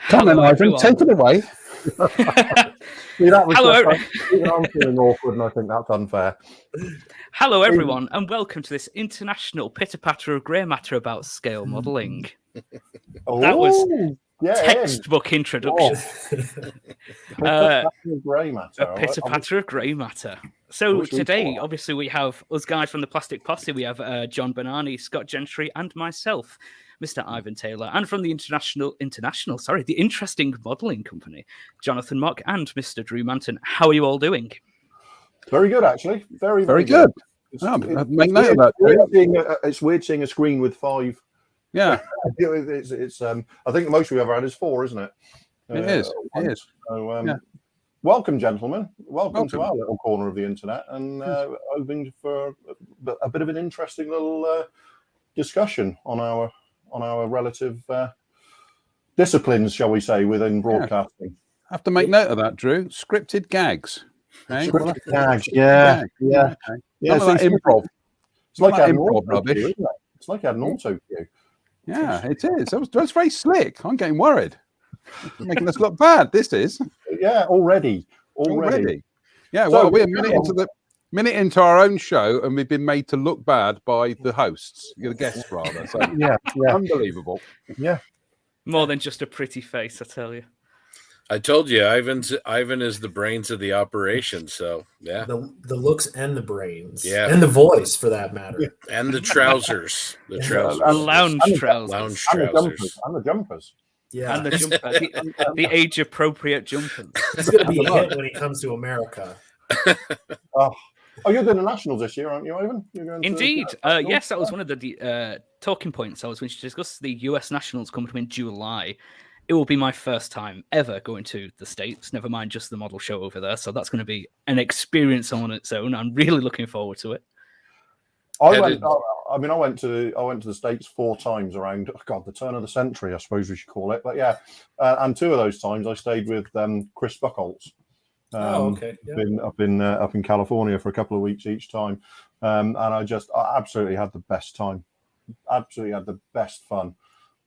Come on, Ivan, take it away. See, that was even I'm feeling awkward, and I think that's unfair. Hello, everyone, and welcome to this international pitter-patter of grey matter about scale modelling. That was textbook introduction. Pitter-patter of grey matter. A pitter-patter of grey matter. So today, obviously, we have us guys from the Plastic Posse. We have John Bernani, Scott Gentry, and myself, Mr. Ivan Taylor, and from the the Interesting Modelling Company, Jonathan Mock and Mr. Drew Manton. How are you all doing? Very good, actually. Very good. It's weird seeing a screen with 5. Yeah, it's. I think the most we've ever had is 4, isn't it? It is. So, welcome, gentlemen. Welcome to our little corner of the internet, and hoping for a bit of an interesting little discussion on our relative disciplines, shall we say, within broadcasting. I have to make note of that, Drew. Scripted gags. Okay? Scripted gags, yeah. Improv. It's like that improv rubbish. Isn't it? It's like an auto cue. Yeah, it is. That's very slick. I'm getting worried. It's making us look bad. This is. Yeah, already. Yeah, well, we're a minute into our own show, and we've been made to look bad by the hosts, the guests rather. So yeah, unbelievable. Yeah, more than just a pretty face, I tell you. I told you, Ivan is the brains of the operation. So yeah, the looks and the brains, yeah, and the voice for that matter, and the trousers, the lounge trousers, and the jumpers. Yeah, and the jumper, the age-appropriate jumpers. He's going to be a hit when he comes to America. Oh, you're doing the Nationals this year, aren't you, Ivan? You're going Indeed. Yes, that was one of the talking points I was going to discuss. The US Nationals coming up in July. It will be my first time ever going to the States, never mind just the model show over there. So that's going to be an experience on its own. I'm really looking forward to it. I went to the States 4 times around the turn of the century, I suppose we should call it. But yeah, and 2 of those times I stayed with Chris Buchholz. Okay. Yeah. Up in California for a couple of weeks each time, and I absolutely had the best time. Absolutely had the best fun.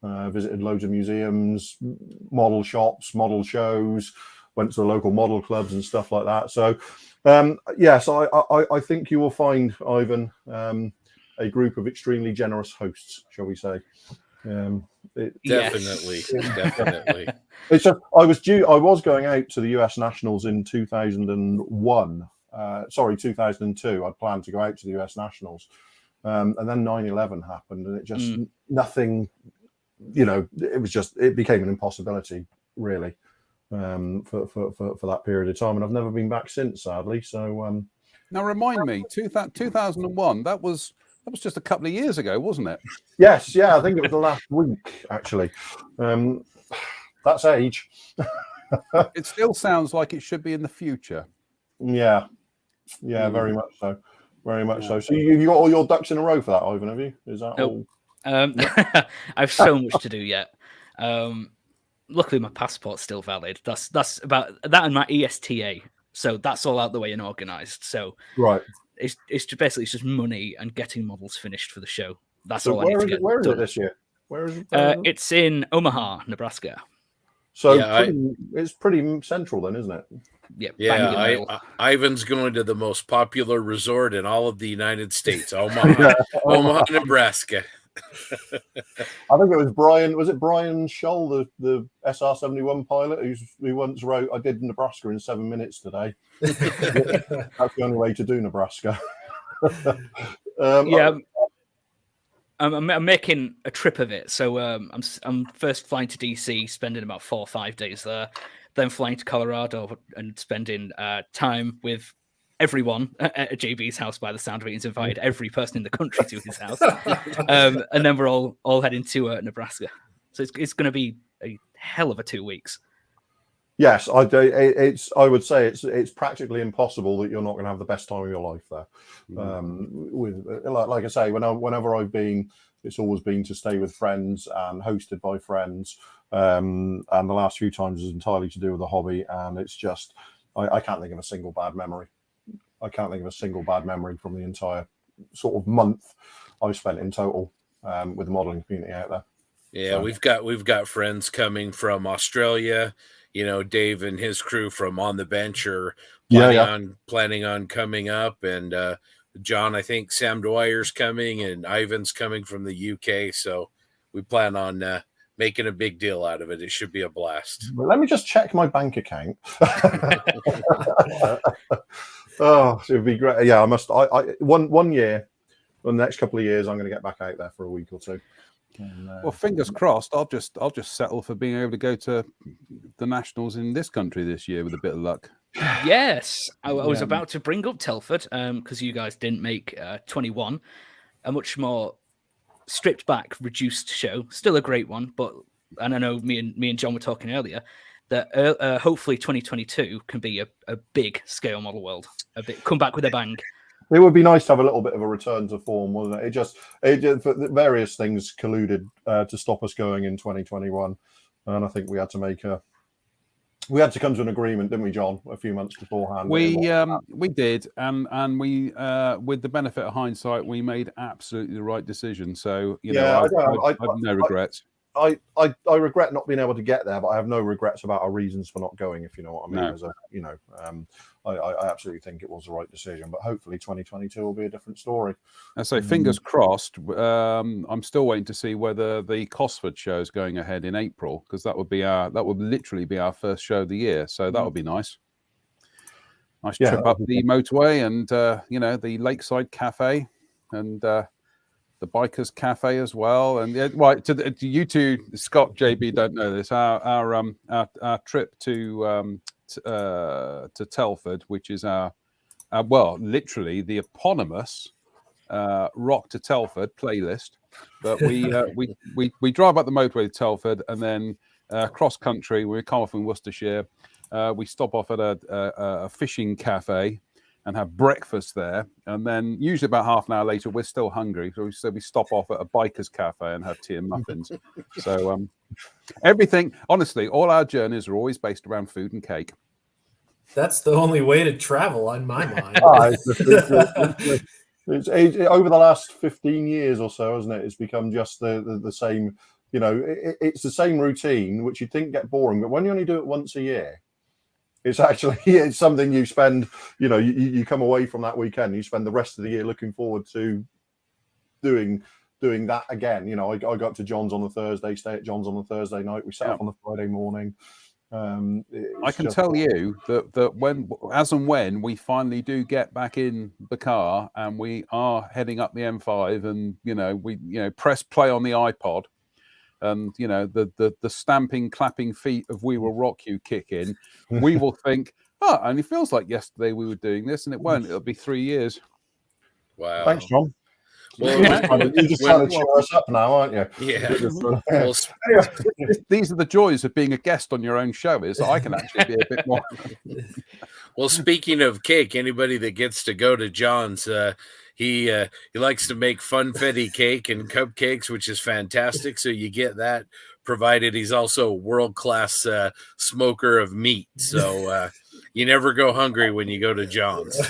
Visited loads of museums, model shops, model shows, went to the local model clubs and stuff like that. So, yes, I think you will find, Ivan, a group of extremely generous hosts, shall we say. Definitely. It's just I was going out to the US Nationals in 2001. 2002. I'd planned to go out to the US Nationals, and then 9/11 happened, and it just nothing. It became an impossibility, really, for that period of time, and I've never been back since, sadly. So now remind me, 2001. That was just a couple of years ago, wasn't it? Yes, yeah, I think it was the last week, actually. That's age. It still sounds like it should be in the future. Yeah, very much so. Very much so. So you got all your ducks in a row for that, Ivan, have you? Is that all? I have so much to do yet. Luckily, my passport's still valid. That's about that, and my ESTA. So that's all out the way and organised. So right, it's just money and getting models finished for the show. That's so all I need to get. Where is it this year? Where is it? It's in Omaha, Nebraska. So it's pretty central then, isn't it? Yeah. Ivan's going to the most popular resort in all of the United States, Omaha, Omaha, Nebraska. I think it was Brian. Was it Brian Scholl, the SR-71 pilot, who once wrote, "I did Nebraska in 7 minutes today." That's the only way to do Nebraska. I'm making a trip of it. So I'm first flying to DC, spending about 4 or 5 days there, then flying to Colorado and spending time with everyone at JB's house. By the sound of it, he's invited every person in the country to his house, and then we're all heading to Nebraska. So it's going to be a hell of a 2 weeks. Yes, I do. I would say it's practically impossible that you're not going to have the best time of your life there. With like I say, whenever I've been, it's always been to stay with friends and hosted by friends. And the last few times is entirely to do with the hobby, and it's just I can't think of a single bad memory. I can't think of a single bad memory from the entire sort of month I've spent in total with the modelling community out there. Yeah, so. we've got friends coming from Australia. You know, Dave and his crew from On the Bench are planning on coming up, and John, I think Sam Dwyer's coming, and Ivan's coming from the UK. So we plan on making a big deal out of it. It should be a blast. Well, let me just check my bank account. Oh, it would be great. Yeah, I must. I one year, the next couple of years, I'm going to get back out there for a week or two. And, well, fingers crossed. I'll just settle for being able to go to the nationals in this country this year with a bit of luck. Yes, I was about to bring up Telford because you guys didn't make 21, a much more stripped back, reduced show. Still a great one, but and I know me and John were talking earlier that hopefully 2022 can be a big scale model world, come back with a bang. It would be nice to have a little bit of a return to form, wasn't it? It just various things colluded to stop us going in 2021, and I think we had to come to an agreement, didn't we, John? A few months beforehand. We did, and we with the benefit of hindsight, we made absolutely the right decision. So I have no regrets. I regret not being able to get there, but I have no regrets about our reasons for not going, if you know what I mean. No. I absolutely think it was the right decision, but hopefully 2022 will be a different story. I say fingers crossed. I'm still waiting to see whether the Cosford show is going ahead in April, because that would literally be our first show of the year. So that would be nice. Nice trip up the motorway and the Lakeside Cafe and the Bikers Cafe as well. And right to you two, Scott, JB don't know this. Our trip to Telford, which is our literally the eponymous Rock to Telford playlist. But we drive up the motorway to Telford and then cross country. We come off in Worcestershire. We stop off at a fishing cafe and have breakfast there, and then usually about half an hour later we're still hungry, so we stop off at a biker's cafe and have tea and muffins. So everything, honestly, all our journeys are always based around food and cake. That's the only way to travel on my mind. It's over the last 15 years or so, hasn't it? It's become just the same. It's the same routine, which you'd think get boring, but when you only do it once a year, it's something you spend. You come away from that weekend, you spend the rest of the year looking forward to doing that again. I got to John's on the Thursday, stay at John's on the Thursday night. We set up on the Friday morning. I can tell you that when we finally do get back in the car and we are heading up the M5 and we press play on the iPod and the stamping, clapping feet of "We Will Rock You" kick in, we will think, it only feels like yesterday we were doing this, and it won't. It'll be 3 years. Wow! Thanks, John. Well, you're just trying to cheer us up now, aren't you? Yeah. These are the joys of being a guest on your own show, is that I can actually be a bit more. Well, speaking of cake, anybody that gets to go to John's, he likes to make funfetti cake and cupcakes, which is fantastic. So you get that, provided he's also a world-class smoker of meat. So you never go hungry when you go to John's.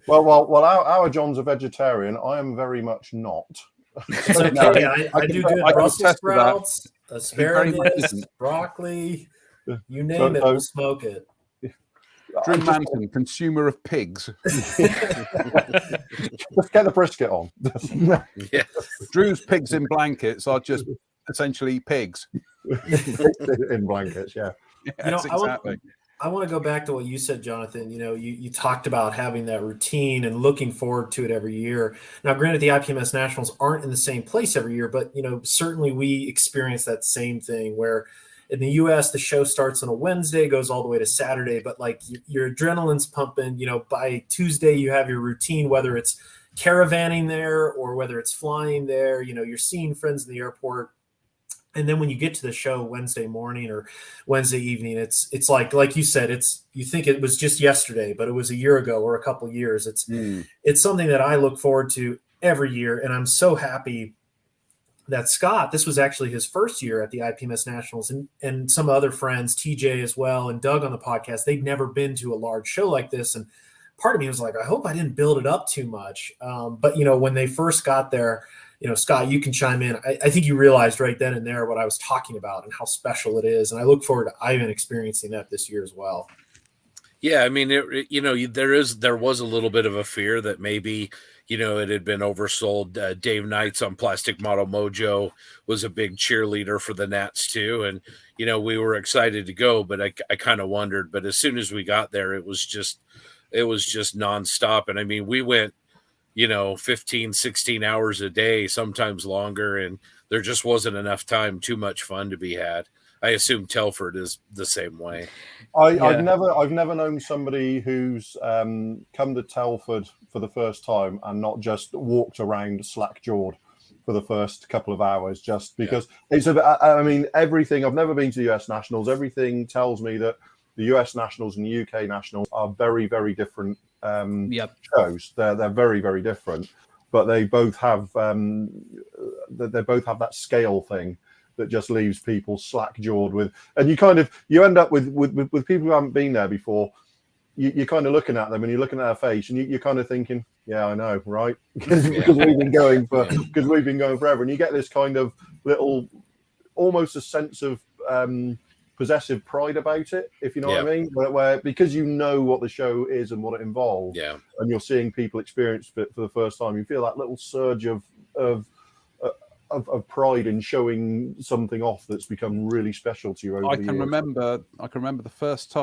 Well, our John's a vegetarian. I am very much not. It's okay. I do good Brussels sprouts, asparagus, broccoli, you name it, we'll smoke it. Drew Manton, consumer of pigs. Just get the brisket on. Yeah. Drew's pigs in blankets are just essentially pigs. In blankets, yeah. Yes, exactly. I want to go back to what you said, Jonathan. You talked about having that routine and looking forward to it every year. Now, granted, the IPMS Nationals aren't in the same place every year, but certainly we experience that same thing where in the US, the show starts on a Wednesday, goes all the way to Saturday, but like your adrenaline's pumping. By Tuesday, you have your routine, whether it's caravanning there or whether it's flying there. You're seeing friends in the airport. And then when you get to the show Wednesday morning or Wednesday evening, it's like you said, you think it was just yesterday, but it was a year ago or a couple of years. It's something that I look forward to every year, and I'm so happy that Scott, this was actually his first year at the IPMS Nationals, and some other friends, TJ as well, and Doug on the podcast, they'd never been to a large show like this, and part of me was like, I hope I didn't build it up too much. But when they first got there. Scott, you can chime in. I think you realized right then and there what I was talking about and how special it is. And I look forward to Ivan experiencing that this year as well. Yeah, I mean, there was a little bit of a fear that maybe, it had been oversold. Dave Knights on Plastic Model Mojo was a big cheerleader for the Nats too. And, we were excited to go, but I kind of wondered. But as soon as we got there, it was just nonstop. And I mean, we went, 15, 16 hours a day, sometimes longer. And there just wasn't enough time, too much fun to be had. I assume Telford is the same way. I've never known somebody who's come to Telford for the first time and not just walked around slack-jawed for the first couple of hours, just because it's everything. I've never been to the US Nationals. Everything tells me that the US Nationals and the UK Nationals are very, very different shows. They're very, very different, but they both have that scale thing that just leaves people slack-jawed with, and you end up with people who haven't been there before. You're kind of looking at them and you're looking at their face and you're kind of thinking, yeah, I know, right? Because we've been going forever, and you get this kind of little, almost a sense of possessive pride about it, if you know what I mean, where because you know what the show is and what it involves, and you're seeing people experience it for the first time, you feel that little surge of pride in showing something off that's become really special to you over the years. I can remember the first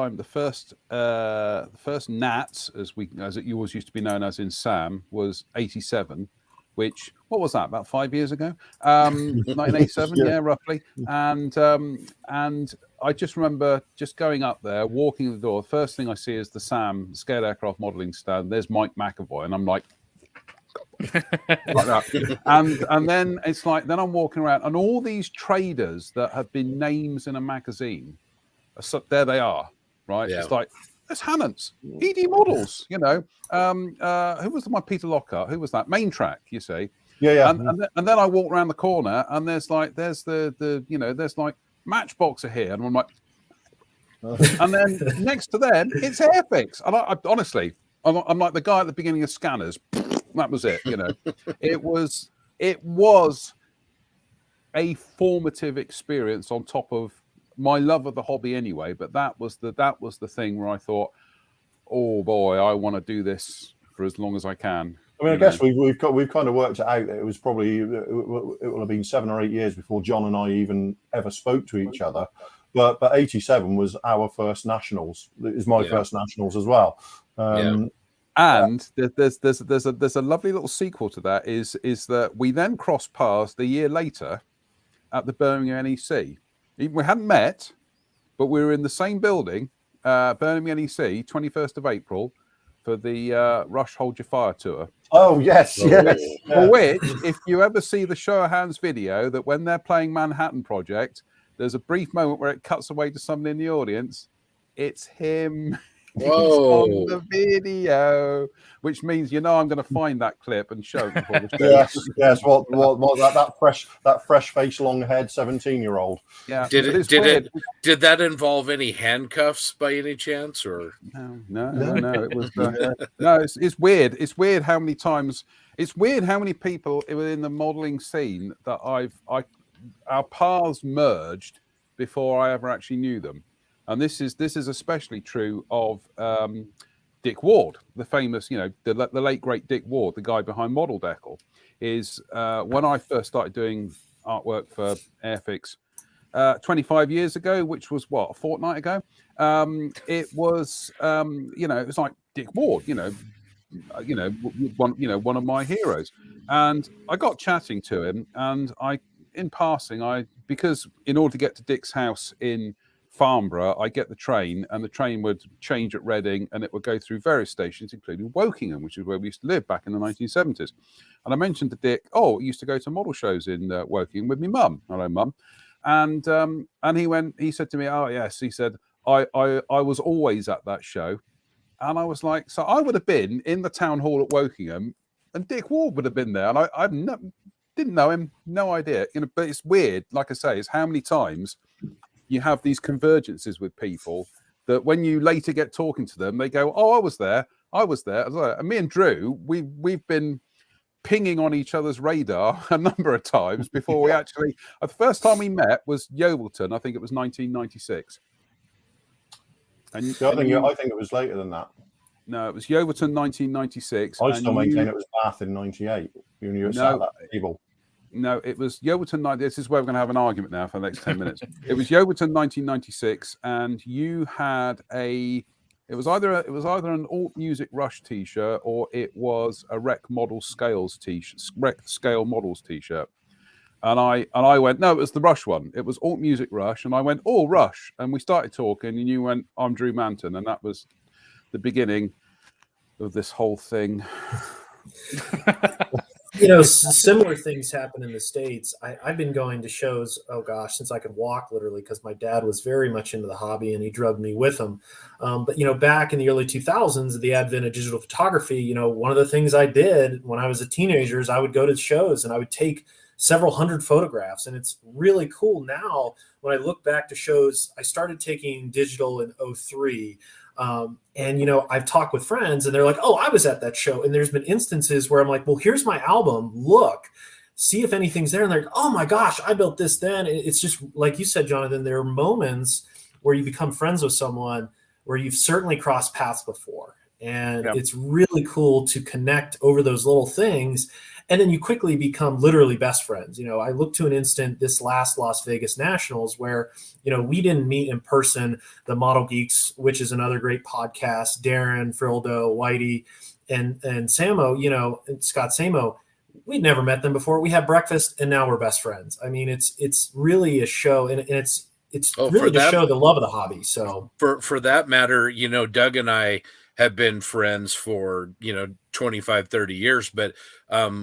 Nats, as it always used to be known as in Sam, was 87. Which, what was that, about 5 years ago? 1987, roughly. And I just remember just going up there, walking the door. The first thing I see is the Sam Scared Aircraft Modelling stand. There's Mike McAvoy, and I'm like that. And then it's like, then I'm walking around, and all these traders that have been names in a magazine, there they are, right? Yeah. It's like, there's Hammond's, ED Models, who was my Peter Lockhart? Who was that? Main Track, you see. Yeah. And then I walk around the corner and there's there's like Matchbox are here. And I'm like, and then next to them, it's Airfix. And I honestly, I'm like the guy at the beginning of Scanners. That was it, It was a formative experience on top of my love of the hobby anyway, but that was the thing where I thought, oh boy, I want to do this for as long as I can. I mean, I guess we've kind of worked it out. It was probably it will have been 7 or 8 years before John and I even ever spoke to each other. But 87 was our first nationals. It was my first nationals as well. And there's a lovely little sequel to that. Is that we then crossed paths the year later at the Birmingham NEC. We hadn't met, but we were in the same building, Birmingham NEC, 21st of April, for the Rush Hold Your Fire tour. Oh, yes. For which, if you ever see the show of hands video, that when they're playing Manhattan Project, there's a brief moment where it cuts away to somebody in the audience. It's him. Whoa. On the video, which means I'm going to find that clip and show it before the show. Yes. What that fresh face, long head 17-year-old. Yeah. Did that involve any handcuffs by any chance, or no? It was no. It's weird. It's weird how many times. It's weird how many people within the modelling scene that our paths merged before I ever actually knew them. And this is especially true of Dick Ward, the famous, the late great Dick Ward, the guy behind Model Decal. Is when I first started doing artwork for Airfix, 25 years ago, which was what, a fortnight ago. It was, it was like Dick Ward, one of my heroes. And I got chatting to him, and in passing, because in order to get to Dick's house in Farnborough, I get the train, and the train would change at Reading, and it would go through various stations, including Wokingham, which is where we used to live back in the 1970s. And I mentioned to Dick, I used to go to model shows in Wokingham with my mum. Hello, mum. And he said to me, oh yes, he said, I was always at that show. And I was like, so I would have been in the town hall at Wokingham, and Dick Ward would have been there, and I didn't know him, no idea. But it's weird, like I say, is how many times you have these convergences with people that when you later get talking to them, they go, oh, I was there. And me and Drew, we've been pinging on each other's radar a number of times before we actually. The first time we met was Yeovilton. I think it was 1996. I think it was later than that. No, it was Yeovilton 1996. I still maintain it was Bath in 98. You knew sat at that table. No, it was Yeovilton. This is where we're going to have an argument now for the next 10 minutes. It was Yeovilton 1996, and you had it was either an Alt Music Rush T-shirt, or it was a Rec Model Scales T-shirt, Rec Scale Models T-shirt. And I went, no, it was the Rush one. It was Alt Music Rush, and I went, oh, Rush, and we started talking, and you went, I'm Drew Manton, and that was the beginning of this whole thing. Similar things happen in the States. I've been going to shows, since I could walk, literally, because my dad was very much into the hobby and he drugged me with him. But back in the early 2000s, the advent of digital photography, one of the things I did when I was a teenager is I would go to shows and I would take several hundred photographs. And it's really cool now when I look back to shows. I started taking digital in 2003. I've talked with friends and they're like, oh, I was at that show. And there's been instances where I'm like, well, here's my album. Look, see if anything's there. And they're like, oh my gosh, I built this then. It's just like you said, Jonathan, there are moments where you become friends with someone where you've certainly crossed paths before. And It's really cool to connect over those little things. And then you quickly become literally best friends. I look to an instant this last Las Vegas Nationals where, we didn't meet in person. The Model Geeks, which is another great podcast, Darren, Frildo, Whitey, and Samo, and Scott Samo, we'd never met them before. We had breakfast and now we're best friends. I mean, it's really a show, and it's really to show the love of the hobby. So for that matter, Doug and I have been friends for 25 30 years, but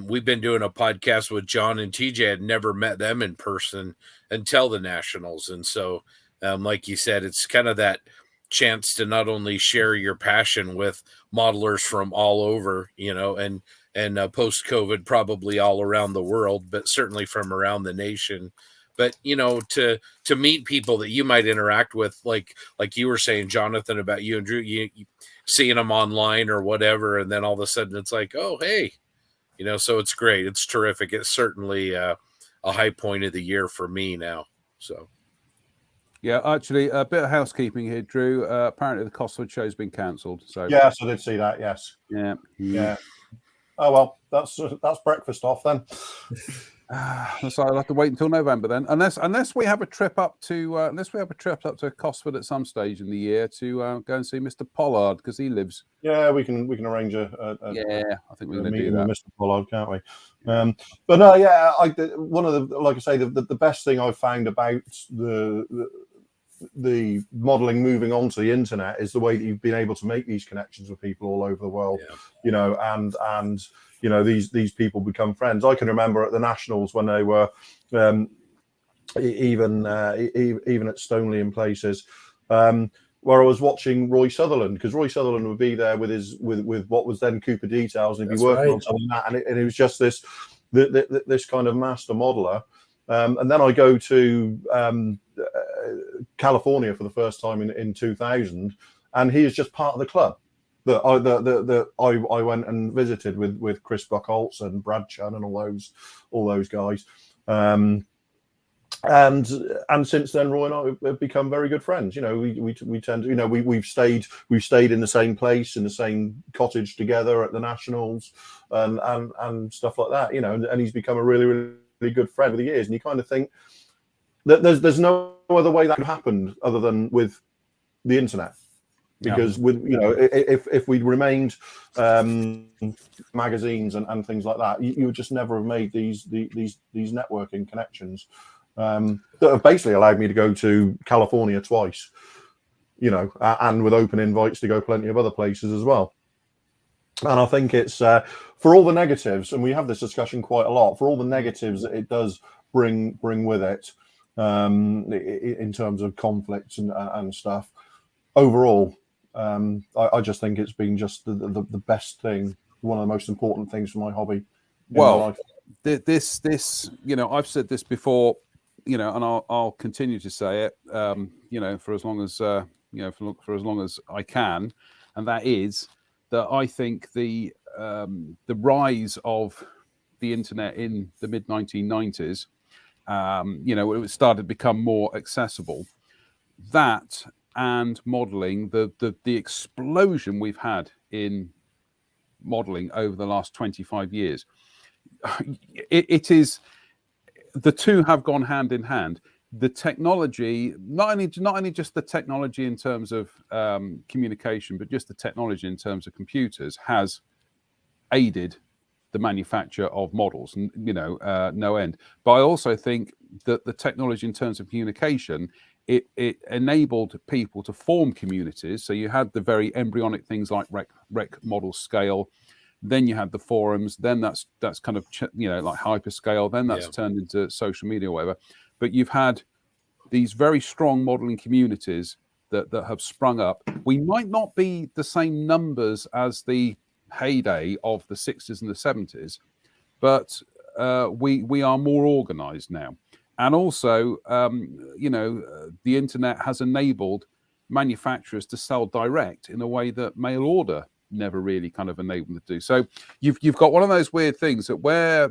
we've been doing a podcast with John and TJ. I'd never met them in person until the Nationals, and so like you said, it's kind of that chance to not only share your passion with modelers from all over, and post-COVID probably all around the world, but certainly from around the nation. But to meet people that you might interact with, like you were saying, Jonathan, about you and Drew, you seeing them online or whatever, and then all of a sudden it's like, oh hey, so it's great, it's terrific. It's certainly a high point of the year for me now. So yeah, actually, a bit of housekeeping here, Drew. Apparently, the Cosford show's been cancelled. So yes, I did see that. Yes. Yeah. Oh well, that's breakfast off then. So I'll have to wait until November then, unless we have a trip up to Cosford at some stage in the year to go and see Mr. Pollard, because he lives. Yeah, we can arrange I think we're going to do that. Mr. Pollard, can't we? But no, yeah, one of the, like I say, the best thing I've found about the modeling moving on to the internet is the way that you've been able to make these connections with people all over the world. And these people become friends. I can remember at the Nationals when they were even at Stoneleigh and places, where I was watching Roy Sutherland, because Roy Sutherland would be there with what was then Cooper Details, and he'd be working on something like that, and it was just this kind of master modeler. And then I go to California for the first time in 2000, and he is just part of the club that I went and visited with Chris Buchholz and Brad Chun and all those guys. And since then, Roy and I have become very good friends. We tend to, we've stayed in the same place, in the same cottage together at the Nationals and stuff like that. And he's become a really, really good friend over the years. And you kind of think there's no other way that could happen other than with the internet. Because with if we'd remained magazines and things like that, you would just never have made these networking connections that have basically allowed me to go to California twice, and with open invites to go plenty of other places as well. And I think it's for all the negatives, and we have this discussion quite a lot, for all the negatives that it does bring with it in terms of conflicts and stuff. Overall, I just think it's been just the best thing, one of the most important things for my hobby. Well, this I've said this before, and I'll continue to say it, for as long as for as long as I can, and that is that I think the rise of the internet in the mid 1990s, it started to become more accessible. That and modeling, the explosion we've had in modeling over the last 25 years, it is, the two have gone hand in hand. The technology, not only just the technology in terms of communication, but just the technology in terms of computers has aided the manufacture of models, no end. But I also think that the technology in terms of communication, it enabled people to form communities. So you had the very embryonic things like rec model scale, then you had the forums, then that's kind of like hyperscale, then that's turned into social media or whatever. But you've had these very strong modeling communities that have sprung up. We might not be the same numbers as the heyday of the 60s and the 70s, but we are more organized now. And also, the internet has enabled manufacturers to sell direct in a way that mail order never really kind of enabled them to do. So you've got one of those weird things that where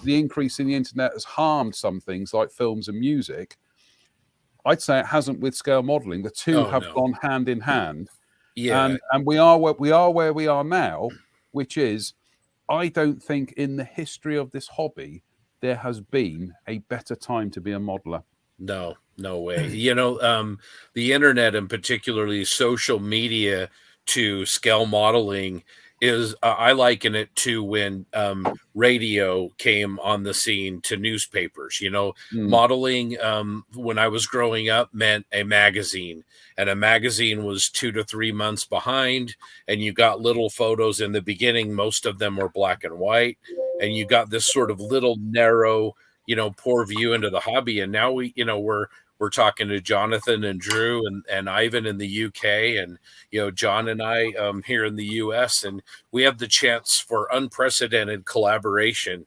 the increase in the internet has harmed some things like films and music, I'd say it hasn't with scale modeling. The two have gone hand in hand. Yeah. And we are where we are now, which is, I don't think in the history of this hobby there has been a better time to be a modeler. No way. The internet and particularly social media to scale modeling is, I liken it to when radio came on the scene to newspapers. Modeling when I was growing up meant a magazine, and a magazine was 2 to 3 months behind, and you got little photos in the beginning. Most of them were black and white, and you got this sort of little narrow, poor view into the hobby. And now we're talking to Jonathan and Drew and Ivan in the UK, and John and I here in the US, and we have the chance for unprecedented collaboration.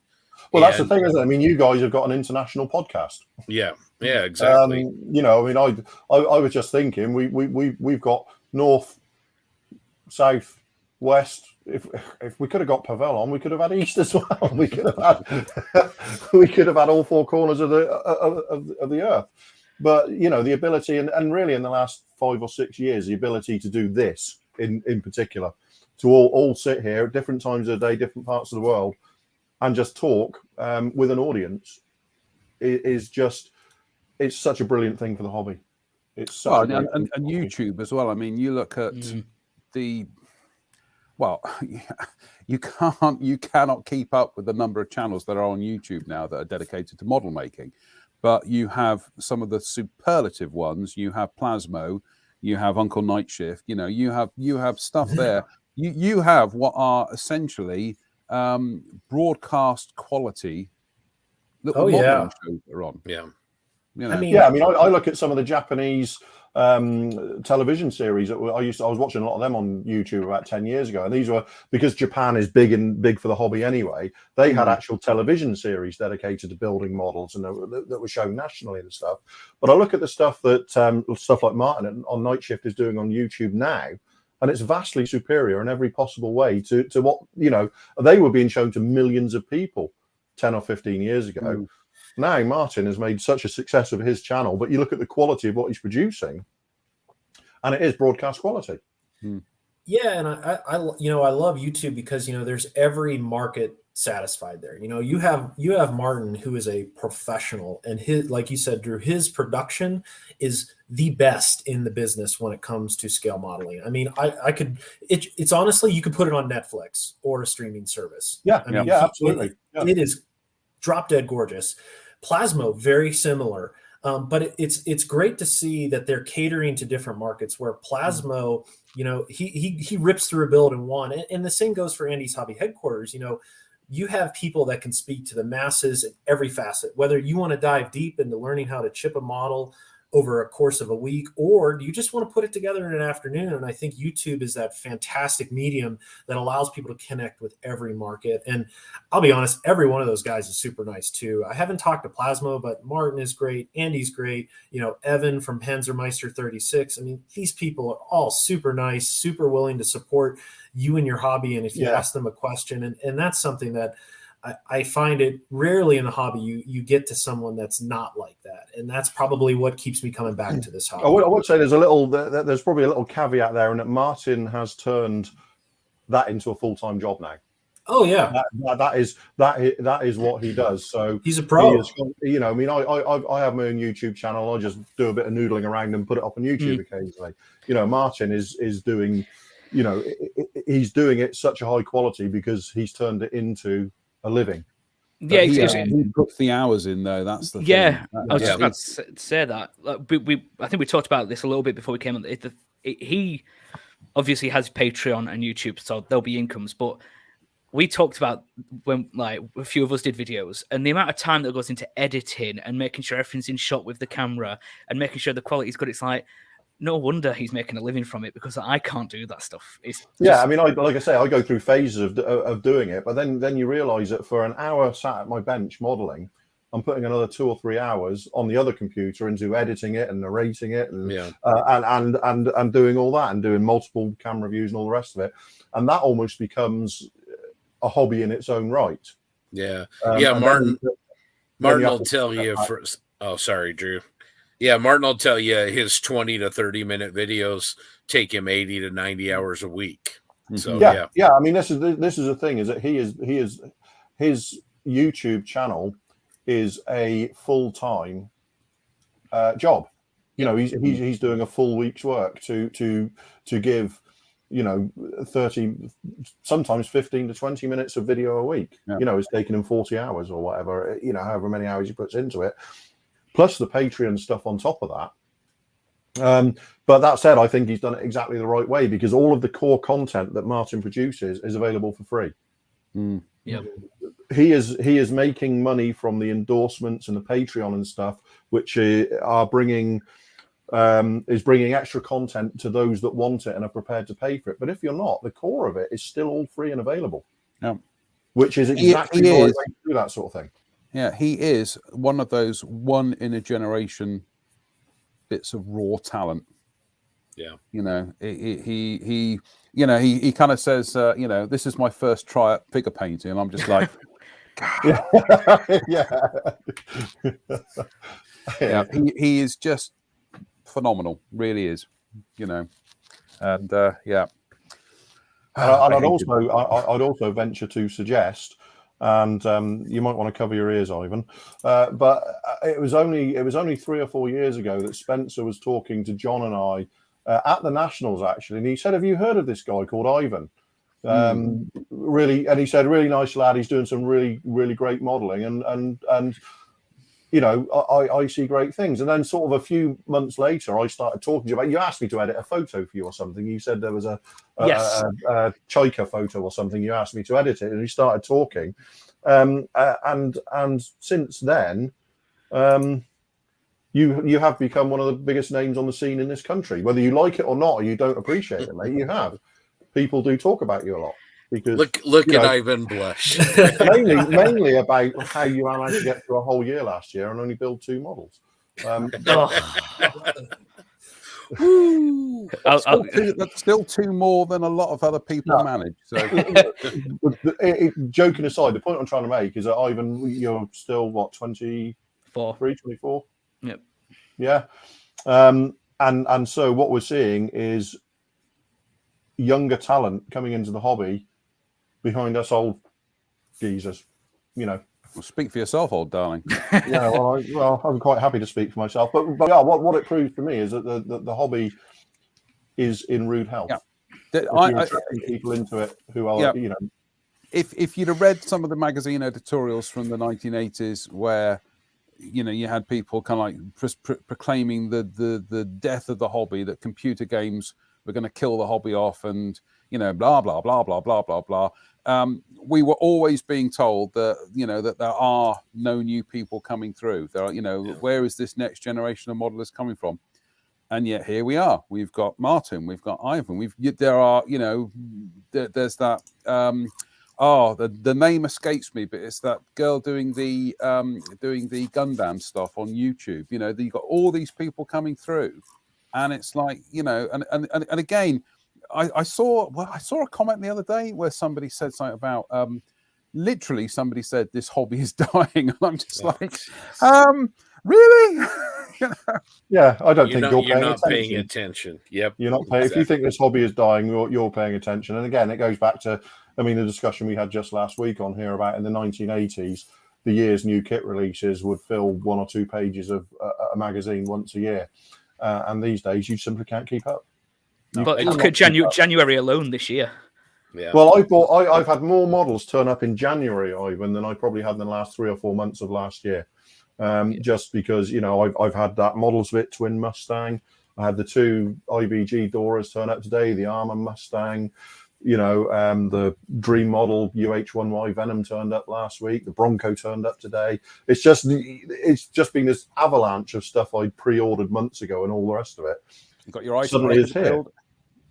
Well, that's the thing, isn't it? I mean, you guys have got an international podcast. Yeah, exactly. I was just thinking, we've got north, south, west. If we could have got Pavel on, we could have had east as well. We could have had all four corners of the earth. But the ability, and really in the last 5 or 6 years, the ability to do this in particular, to all sit here at different times of the day, different parts of the world, and just talk with an audience is it's such a brilliant thing for the hobby. It's such and YouTube as well. I mean, you look at you cannot keep up with the number of channels that are on YouTube now that are dedicated to model making. But you have some of the superlative ones. You have Plasmo, you have Uncle Night Shift. You have stuff there. You have what are essentially broadcast quality little modeling shows that are on. Yeah. I mean, I look at some of the Japanese television series that I was watching a lot of them on YouTube about 10 years ago, and these were, because Japan is big for the hobby anyway, they had actual television series dedicated to building models and that were shown nationally and stuff. But I look at the stuff that stuff like Martin on Night Shift is doing on YouTube now, and it's vastly superior in every possible way to what they were being shown to millions of people 10 or 15 years ago. Now Martin has made such a success of his channel, but you look at the quality of what he's producing, and it is broadcast quality. Yeah, and I love YouTube because there's every market satisfied there. You have Martin, who is a professional, and his, like you said, Drew, his production is the best in the business when it comes to scale modeling. I mean, it's honestly, you could put it on Netflix or a streaming service. Yeah, I mean, absolutely. It is drop dead gorgeous. Plasmo, very similar. But it's great to see that they're catering to different markets where Plasmo, he rips through a build in one. And the same goes for Andy's Hobby Headquarters. You have people that can speak to the masses in every facet, whether you want to dive deep into learning how to chip a model over a course of a week, or do you just want to put it together in an afternoon? And I think YouTube is that fantastic medium that allows people to connect with every market. And I'll be honest, every one of those guys is super nice too. I haven't talked to Plasmo, but Martin is great. Andy's great. Evan from Panzermeister 36. I mean, these people are all super nice, super willing to support you and your hobby. And if you ask them a question, and that's something that I find it rarely in the hobby you get to someone that's not like that, and that's probably what keeps me coming back to this hobby. I would say there's probably a little caveat there, and that Martin has turned that into a full-time job now. Oh yeah, that is what he does. So he's a pro. I mean, I have my own YouTube channel. I just do a bit of noodling around and put it up on YouTube occasionally. Martin is doing, he's doing it such a high quality because he's turned it into a living. Yeah, he puts the hours in though. That's the thing. I was just about to say that. I think we talked about this a little bit before we came on. He obviously has Patreon and YouTube, so there'll be incomes. But we talked about when a few of us did videos, and the amount of time that goes into editing and making sure everything's in shot with the camera and making sure the quality's good. It's like, no wonder he's making a living from it, because I can't do that stuff. I mean, like I say, I go through phases of doing it, but then you realise that for an hour sat at my bench modelling, I'm putting another 2 or 3 hours on the other computer into editing it and narrating it and doing all that and doing multiple camera views and all the rest of it, and that almost becomes a hobby in its own right. Yeah, Martin will tell you first. Oh, sorry, Drew. Yeah, Martin will tell you his 20 to 30 minute videos take him 80 to 90 hours a week. So I mean, this is the thing, is that his YouTube channel is a full-time job. He's doing a full week's work to give 30, sometimes 15 to 20 minutes of video a week. It's taking him 40 hours or whatever, however many hours he puts into it, plus the Patreon stuff on top of that. But that said, I think he's done it exactly the right way, because all of the core content that Martin produces is available for free. Yeah, he is making money from the endorsements and the Patreon and stuff, which are bringing extra content to those that want it and are prepared to pay for it. But if you're not, the core of it is still all free and available. Yeah, which is exactly the right way to do that sort of thing. Yeah, he is one of those one in a generation bits of raw talent. Yeah, he kind of says, this is my first try at figure painting, and I'm just like, he is just phenomenal, really is, and I'd also venture to suggest. And you might want to cover your ears, Ivan. But it was only 3 or 4 years ago that Spencer was talking to John and I at the Nationals, actually, and he said, "Have you heard of this guy called Ivan?" Really, and he said, "Really nice lad. He's doing some really, really great modelling, and I see great things." And then sort of a few months later, I started talking to you about. You asked me to edit a photo for you or something. You said there was a Chaika photo or something. You asked me to edit it, and we started talking. And since then, you have become one of the biggest names on the scene in this country. Whether you like it or not, or you don't appreciate it, mate, you have. People do talk about you a lot. Because look at Ivan blush. mainly about how you managed to get through a whole year last year and only build 2 models. That's still 2 more than a lot of other people manage. So, joking aside, the point I'm trying to make is that Ivan, you're still 24? Yep. Yeah. And so what we're seeing is younger talent coming into the hobby behind us old Jesus, you know. Well, speak for yourself, old darling. Yeah, well, I'm quite happy to speak for myself. But yeah, what it proves to me is that the hobby is in rude health. Yeah. If you're attracting people into it who are, you know. If you'd have read some of the magazine editorials from the 1980s, where you had people kind of like proclaiming the death of the hobby, that computer games were going to kill the hobby off, and blah blah blah blah blah blah blah. We were always being told that that there are no new people coming through. There are, where is this next generation of modelers coming from? And yet here we are. We've got Martin, we've got Ivan. There are, there's that. The name escapes me, but it's that girl doing the Gundam stuff on YouTube. You've got all these people coming through, and it's like, and again, I saw a comment the other day where somebody said something about literally somebody said this hobby is dying, and I'm just like, really? Yeah, I don't think you're not paying attention. Yep, you're not paying. Exactly. If you think this hobby is dying, you're paying attention. And again, it goes back to, the discussion we had just last week on here about in the 1980s, the year's new kit releases would fill 1 or 2 pages of a magazine once a year, and these days you simply can't keep up. But look at January alone this year. Yeah. Well, I've had more models turn up in January, Ivan, than I probably had in the last 3 or 4 months of last year. Just because I've had that Modelsvit twin Mustang, I had the 2 IBG Doras turn up today, the Armour Mustang, the Dream Model UH1Y Venom turned up last week, the Bronco turned up today. It's just been this avalanche of stuff I pre-ordered months ago and all the rest of it. You got your icebreaker to build?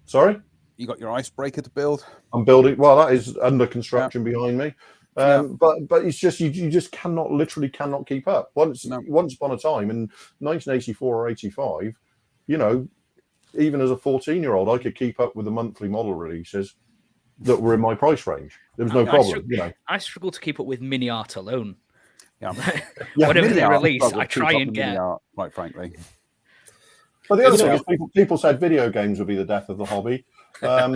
Sorry? You got your icebreaker to build? I'm building. Well, that is under construction behind me. But it's just you just literally cannot keep up. Once upon a time in 1984 or 85, even as a 14-year-old, I could keep up with the monthly model releases that were in my price range. There was no problem. I struggle to keep up with mini art alone. Yeah, whatever they release, I try and get. Art, quite frankly. But the other thing is, people said video games would be the death of the hobby. I've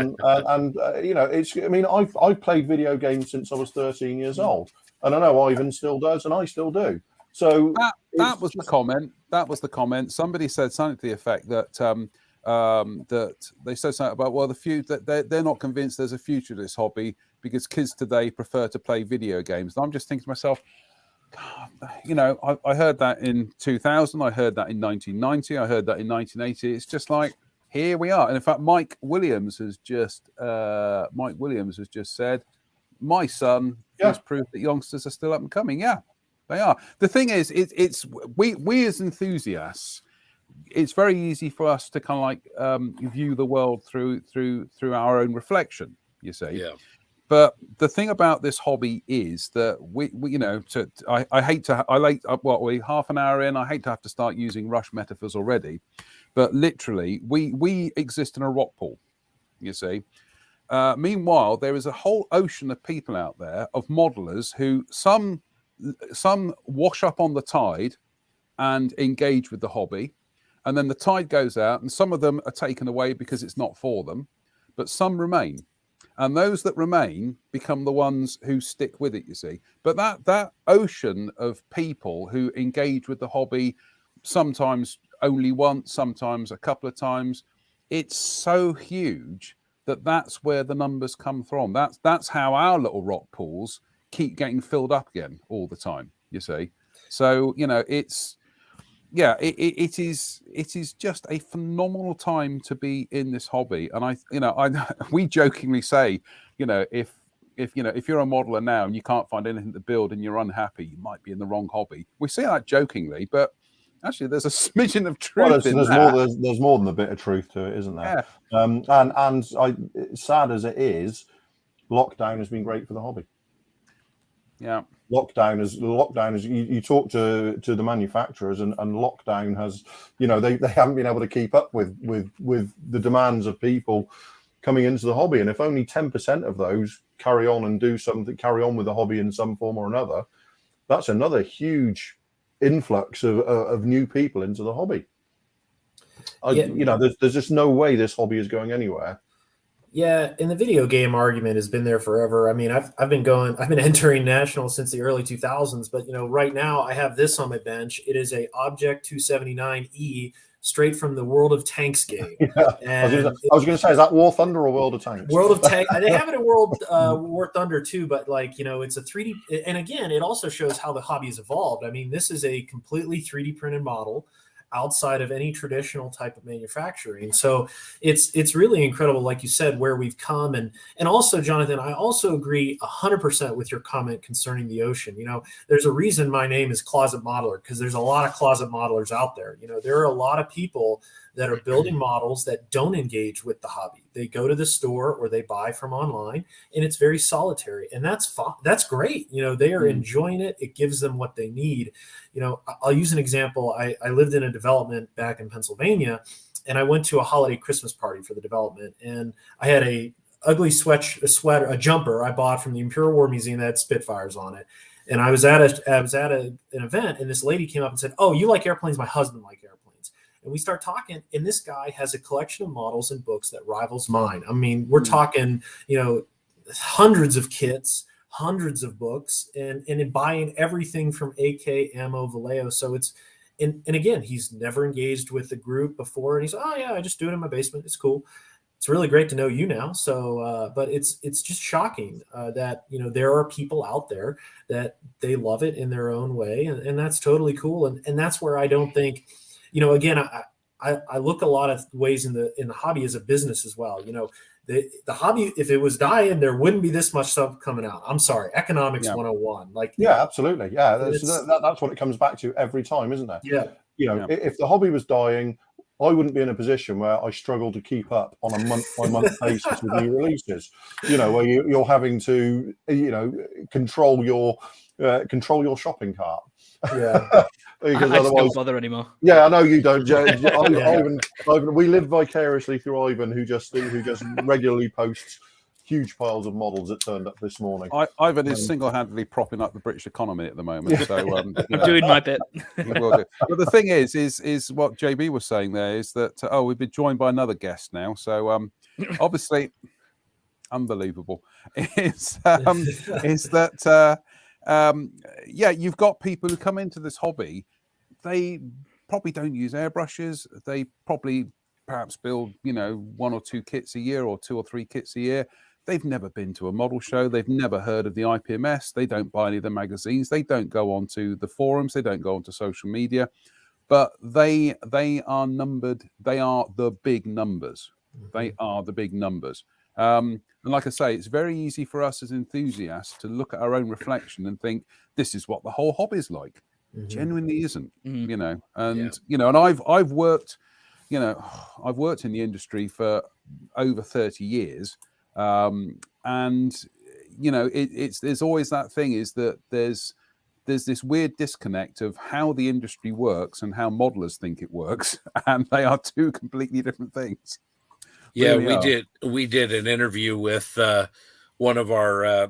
played video games since I was 13 years old, and I know Ivan still does, and I still do. So that was the comment. That was the comment. Somebody said something to the effect that that they said something about that they're not convinced there's a future to this hobby because kids today prefer to play video games. And I'm just thinking to myself, God, I heard that in 2000, I heard that in 1990, I heard that in 1980. It's just like, here we are. And in fact, Mike Williams has just said, my son has proved that youngsters are still up and coming. Yeah, they are. The thing is, we as enthusiasts, it's very easy for us to kind of like view the world through our own reflection, you see. Yeah. But the thing about this hobby is that I hate to, we're half an hour in, I hate to have to start using Rush metaphors already, but literally we exist in a rock pool, you see. Meanwhile, there is a whole ocean of people out there, of modelers who some wash up on the tide and engage with the hobby, and then the tide goes out and some of them are taken away because it's not for them, but some remain. And those that remain become the ones who stick with it, you see. But that ocean of people who engage with the hobby, sometimes only once, sometimes a couple of times, it's so huge that's where the numbers come from. That's how our little rock pools keep getting filled up again all the time, you see. So, it's... Yeah, it is just a phenomenal time to be in this hobby, and we jokingly say, if you're a modeler now and you can't find anything to build and you're unhappy, you might be in the wrong hobby. We say that jokingly, but actually, there's a smidgen of truth. There's more than a bit of truth to it, isn't there? Yeah. Sad as it is, lockdown has been great for the hobby. Yeah. Lockdown is you talk to the manufacturers and lockdown has, they haven't been able to keep up with the demands of people coming into the hobby. And if only 10% of those carry on with the hobby in some form or another, that's another huge influx of new people into the hobby. There's just no way this hobby is going anywhere Yeah, and the video game argument has been there forever. I mean, I've been entering nationals since the early 2000s, but right now I have this on my bench. It is a Object 279E straight from the World of Tanks game. Yeah. And I was going to say, is that War Thunder or World of Tanks? World of Tanks. They have it in World War Thunder too, but it's a 3D. And again, it also shows how the hobby has evolved. I mean, this is a completely 3D printed model outside of any traditional type of manufacturing. So it's really incredible, like you said, where we've come. And also, Jonathan, I also agree 100% with your comment concerning the ocean. There's a reason my name is Closet Modeler, because there's a lot of closet modelers out there. There are a lot of people that are building models that don't engage with the hobby. They go to the store or they buy from online, and it's very solitary. And that's great. They are enjoying it. It gives them what they need. I'll use an example. I lived in a development back in Pennsylvania, and I went to a holiday Christmas party for the development. And I had a ugly a jumper I bought from the Imperial War Museum that had Spitfires on it. And I was at an event, and this lady came up and said, "Oh, you like airplanes? My husband likes airplanes." And we start talking, and this guy has a collection of models and books that rivals mine. I mean, we're talking, hundreds of kits, hundreds of books, and buying everything from AK, ammo, Vallejo. So and again, he's never engaged with the group before. And he's, "Oh yeah, I just do it in my basement. It's cool." It's really great to know you now. So, but it's just shocking that, there are people out there that they love it in their own way. And that's totally cool. And that's where I don't think, again, I look a lot of ways in the hobby as a business as well. The hobby, if it was dying, there wouldn't be this much stuff coming out. I'm sorry, economics 101. Yeah, absolutely. Yeah, that's what it comes back to every time, isn't it? Yeah. If the hobby was dying, I wouldn't be in a position where I struggle to keep up on a month-by-month basis with new releases. Where you're having to, control your shopping cart. Yeah. Because I just don't bother anymore. Yeah, I know you don't. Ivan, we live vicariously through Ivan, who just regularly posts huge piles of models that turned up this morning. Ivan is single-handedly propping up the British economy at the moment. So I'm doing my bit. He will do. But the thing is what JB was saying there is that we've been joined by another guest now. So obviously, unbelievable. Is that you've got people who come into this hobby. They probably don't use airbrushes. They probably perhaps build, one or two kits a year or two or three kits a year. They've never been to a model show. They've never heard of the IPMS. They don't buy any of the magazines. They don't go onto the forums. They don't go onto social media. But they are numbered. They are the big numbers. They are the big numbers. And like I say, it's very easy for us as enthusiasts to look at our own reflection and think, this is what the whole hobby is like. Genuinely isn't, and and I've worked, I've worked in the industry for over 30 years. And there's always that thing is that there's this weird disconnect of how the industry works and how modelers think it works, and they are two completely different things. Yeah, really we did an interview with one of our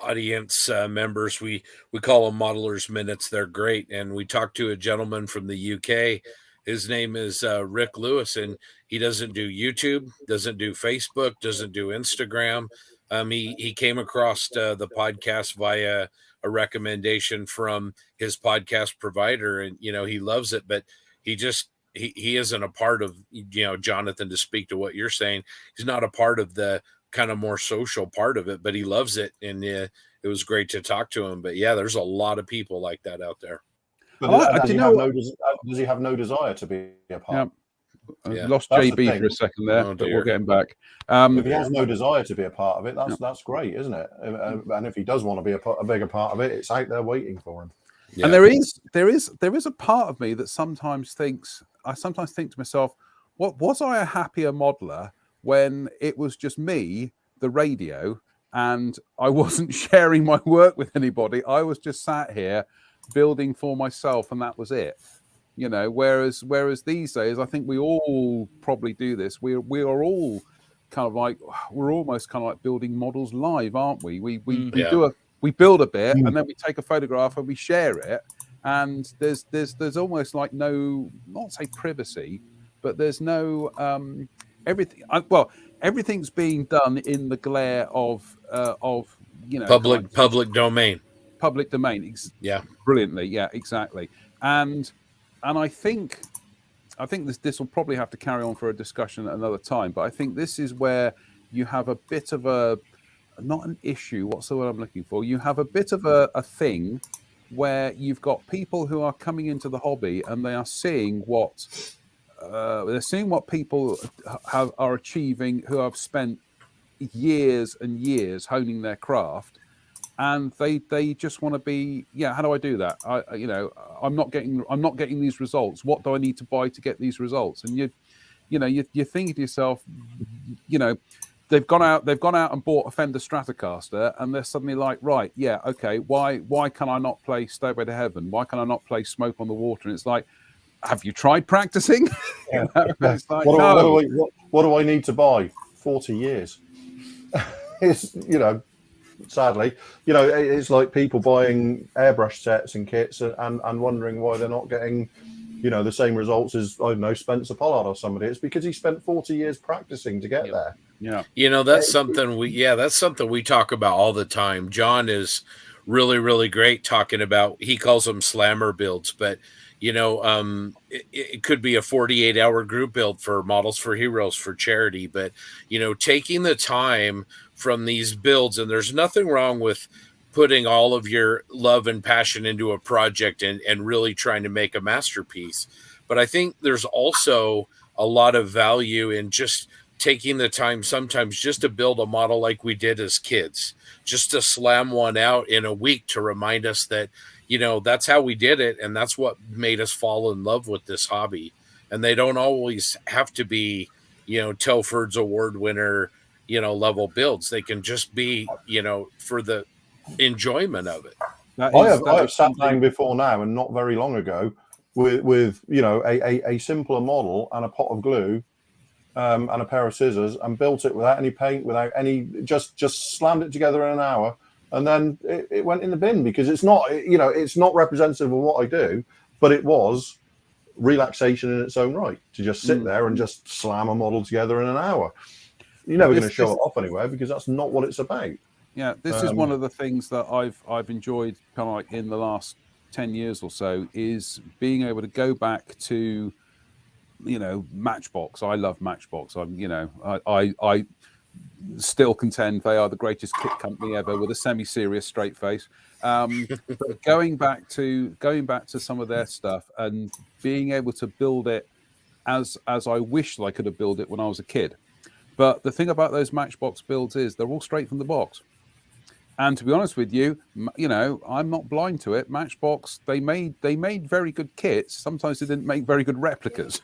audience members. We call them Modelers Minutes. They're great. And we talked to a gentleman from the UK. His name is Rick Lewis, and he doesn't do YouTube, doesn't do Facebook, doesn't do Instagram. He came across the podcast via a recommendation from his podcast provider, and he loves it, but he isn't a part of Jonathan, to speak to what you're saying. He's not a part of the kind of more social part of it, but he loves it, and it was great to talk to him. But yeah, there's a lot of people like that out there. But does he have no desire to be a part? Yeah. Lost JB for a second there, but we'll get him back. If he has no desire to be a part of it, that's great, isn't it? And if he does want to be a bigger part of it, it's out there waiting for him. Yeah. And there is a part of me that sometimes thinks to myself, what was I a happier modeler when it was just me, the radio, and I wasn't sharing my work with anybody? I was just sat here building for myself, and that was it. Whereas these days, I think we all probably do this. We are all kind of like, we're almost kind of like building models live, aren't we? We build a bit, and then we take a photograph and we share it. And there's almost like no, not say privacy, but there's no everything. everything's being done in the glare of public domain. Public domain. Yeah, brilliantly. Yeah, exactly. And I think this will probably have to carry on for a discussion at another time. But I think this is where you have a bit of a, not an issue. What's the word I'm looking for? You have a bit of a thing where you've got people who are coming into the hobby and they are seeing what people are achieving, who have spent years and years honing their craft, and they just want to be, how do I do that? I'm not getting these results. What do I need to buy to get these results? And you're thinking to yourself, they've gone out and bought a Fender Stratocaster, and they're suddenly like, right, yeah, okay, why can I not play Stairway to Heaven? Why can I not play Smoke on the Water? And it's like, have you tried practicing? It's like, what do I need to buy? 40 years. It's, sadly, it's like people buying airbrush sets and kits and wondering why they're not getting, the same results as, I don't know, Spencer Pollard or somebody. It's because he spent 40 years practicing to get there. Yeah. That's something we talk about all the time. John is really, really great talking about, he calls them slammer builds, but it could be a 48-hour group build for Models for Heroes for charity, but taking the time from these builds, and there's nothing wrong with putting all of your love and passion into a project and really trying to make a masterpiece. But I think there's also a lot of value in just taking the time sometimes just to build a model like we did as kids, just to slam one out in a week to remind us that, that's how we did it. And that's what made us fall in love with this hobby. And they don't always have to be, Telford's award winner, level builds. They can just be, for the enjoyment of it. I have sat down before now, and not very long ago, with a simpler model and a pot of glue and a pair of scissors, and built it without any paint, without any, just slammed it together in an hour, and then it went in the bin, because it's not representative of what I do, but it was relaxation in its own right to just sit there and just slam a model together in an hour. You're never going to show it off anywhere, because that's not what it's about. Yeah, this is one of the things that I've enjoyed kind of like in the last 10 years or so, is being able to go back to, Matchbox. I love Matchbox. I still contend they are the greatest kit company ever, with a semi-serious straight face. But going back to some of their stuff and being able to build it as I wished I could have built it when I was a kid. But the thing about those Matchbox builds is they're all straight from the box. And to be honest with you, I'm not blind to it. Matchbox, they made very good kits. Sometimes they didn't make very good replicas,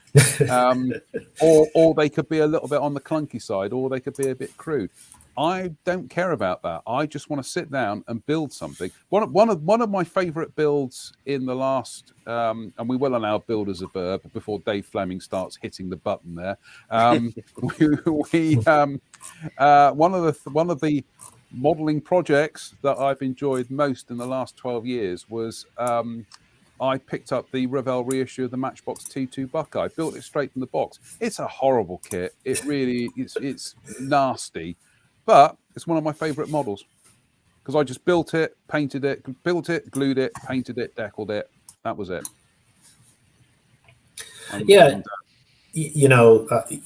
or they could be a little bit on the clunky side, or they could be a bit crude. I don't care about that. I just want to sit down and build something. One of my favourite builds in the last, and we will allow builders a verb before Dave Fleming starts hitting the button there. One of the modeling projects that I've enjoyed most in the last 12 years was I picked up the Revell reissue of the Matchbox T2 Buckeye, built it straight from the box. It's a horrible kit. It really it's nasty, but it's one of my favorite models because I just built it, painted it, glued it, painted it, deckled it. That was it.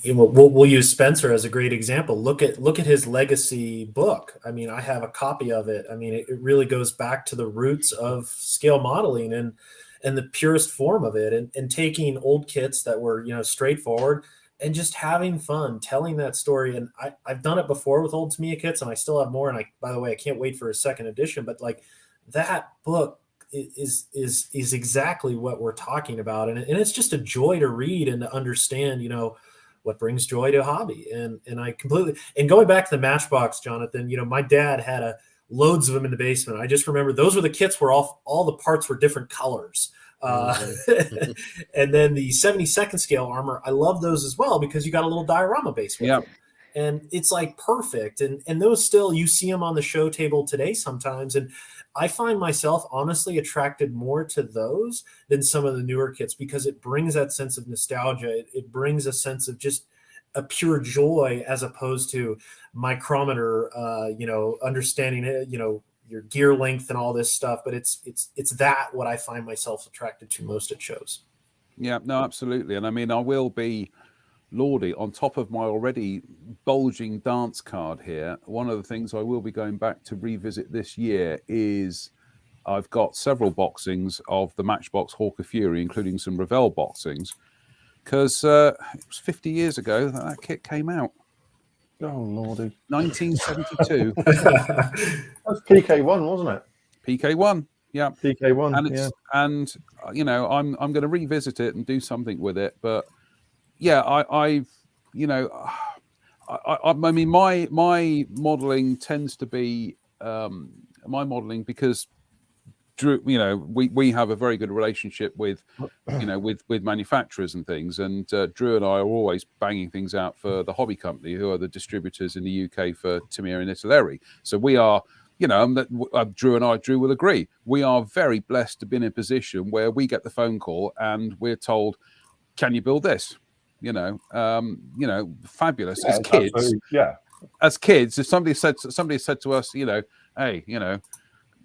We'll use Spencer as a great example. Look at his legacy book. I mean, I have a copy of it. I mean, it really goes back to the roots of scale modeling and the purest form of it, and taking old kits that were, straightforward and just having fun telling that story. And I've done it before with old Tamiya kits, and I still have more. And by the way, I can't wait for a second edition, but like that book is exactly what we're talking about. And it's just a joy to read and to understand, what brings joy to a hobby. And I completely, and going back to the Matchbox, Jonathan, my dad had loads of them in the basement. I just remember those were the kits where all the parts were different colors. And then the 72nd scale armor, I love those as well, because you got a little diorama base with them. And it's like perfect. And those still, you see them on the show table today sometimes. And I find myself honestly attracted more to those than some of the newer kits, because it brings that sense of nostalgia. It brings a sense of just a pure joy as opposed to micrometer, understanding it, your gear length and all this stuff. But it's that what I find myself attracted to most at shows. Yeah, no, absolutely. And I mean, I will be Lordy, on top of my already bulging dance card here, one of the things I will be going back to revisit this year is I've got several boxings of the Matchbox Hawker Fury, including some Revell boxings, because it was 50 years ago that kit came out. Oh, Lordy. 1972. That's PK1, wasn't it? PK1, yeah. PK1, and it's, and I'm going to revisit it and do something with it, but yeah, I mean, my modeling tends to be my modeling because Drew, we have a very good relationship with, with manufacturers and things, and Drew and I are always banging things out for the hobby company, who are the distributors in the UK for Tamiya and Italeri. So we are, Drew will agree, we are very blessed to be in a position where we get the phone call and we're told, "Can you build this?" Fabulous. Yeah, as kids, as kids, if somebody said to us, hey,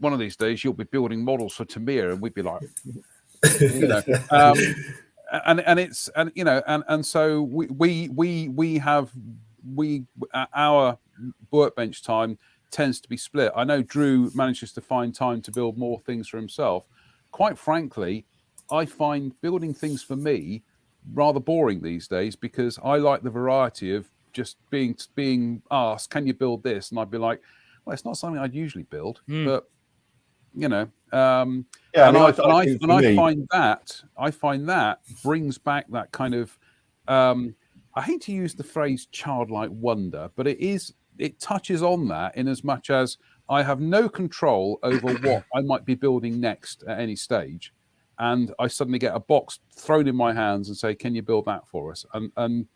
one of these days you'll be building models for Tamiya, and we'd be like, so our workbench time tends to be split. I know Drew manages to find time to build more things for himself. Quite frankly, I find building things for me rather boring these days, because I like the variety of just being asked, "Can you build this?" And I'd be like, "Well, it's not something I'd usually build, but I find that brings back that kind of I hate to use the phrase childlike wonder, but it touches on that, in as much as I have no control over what I might be building next at any stage. And I suddenly get a box thrown in my hands and say, "Can you build that for us?" And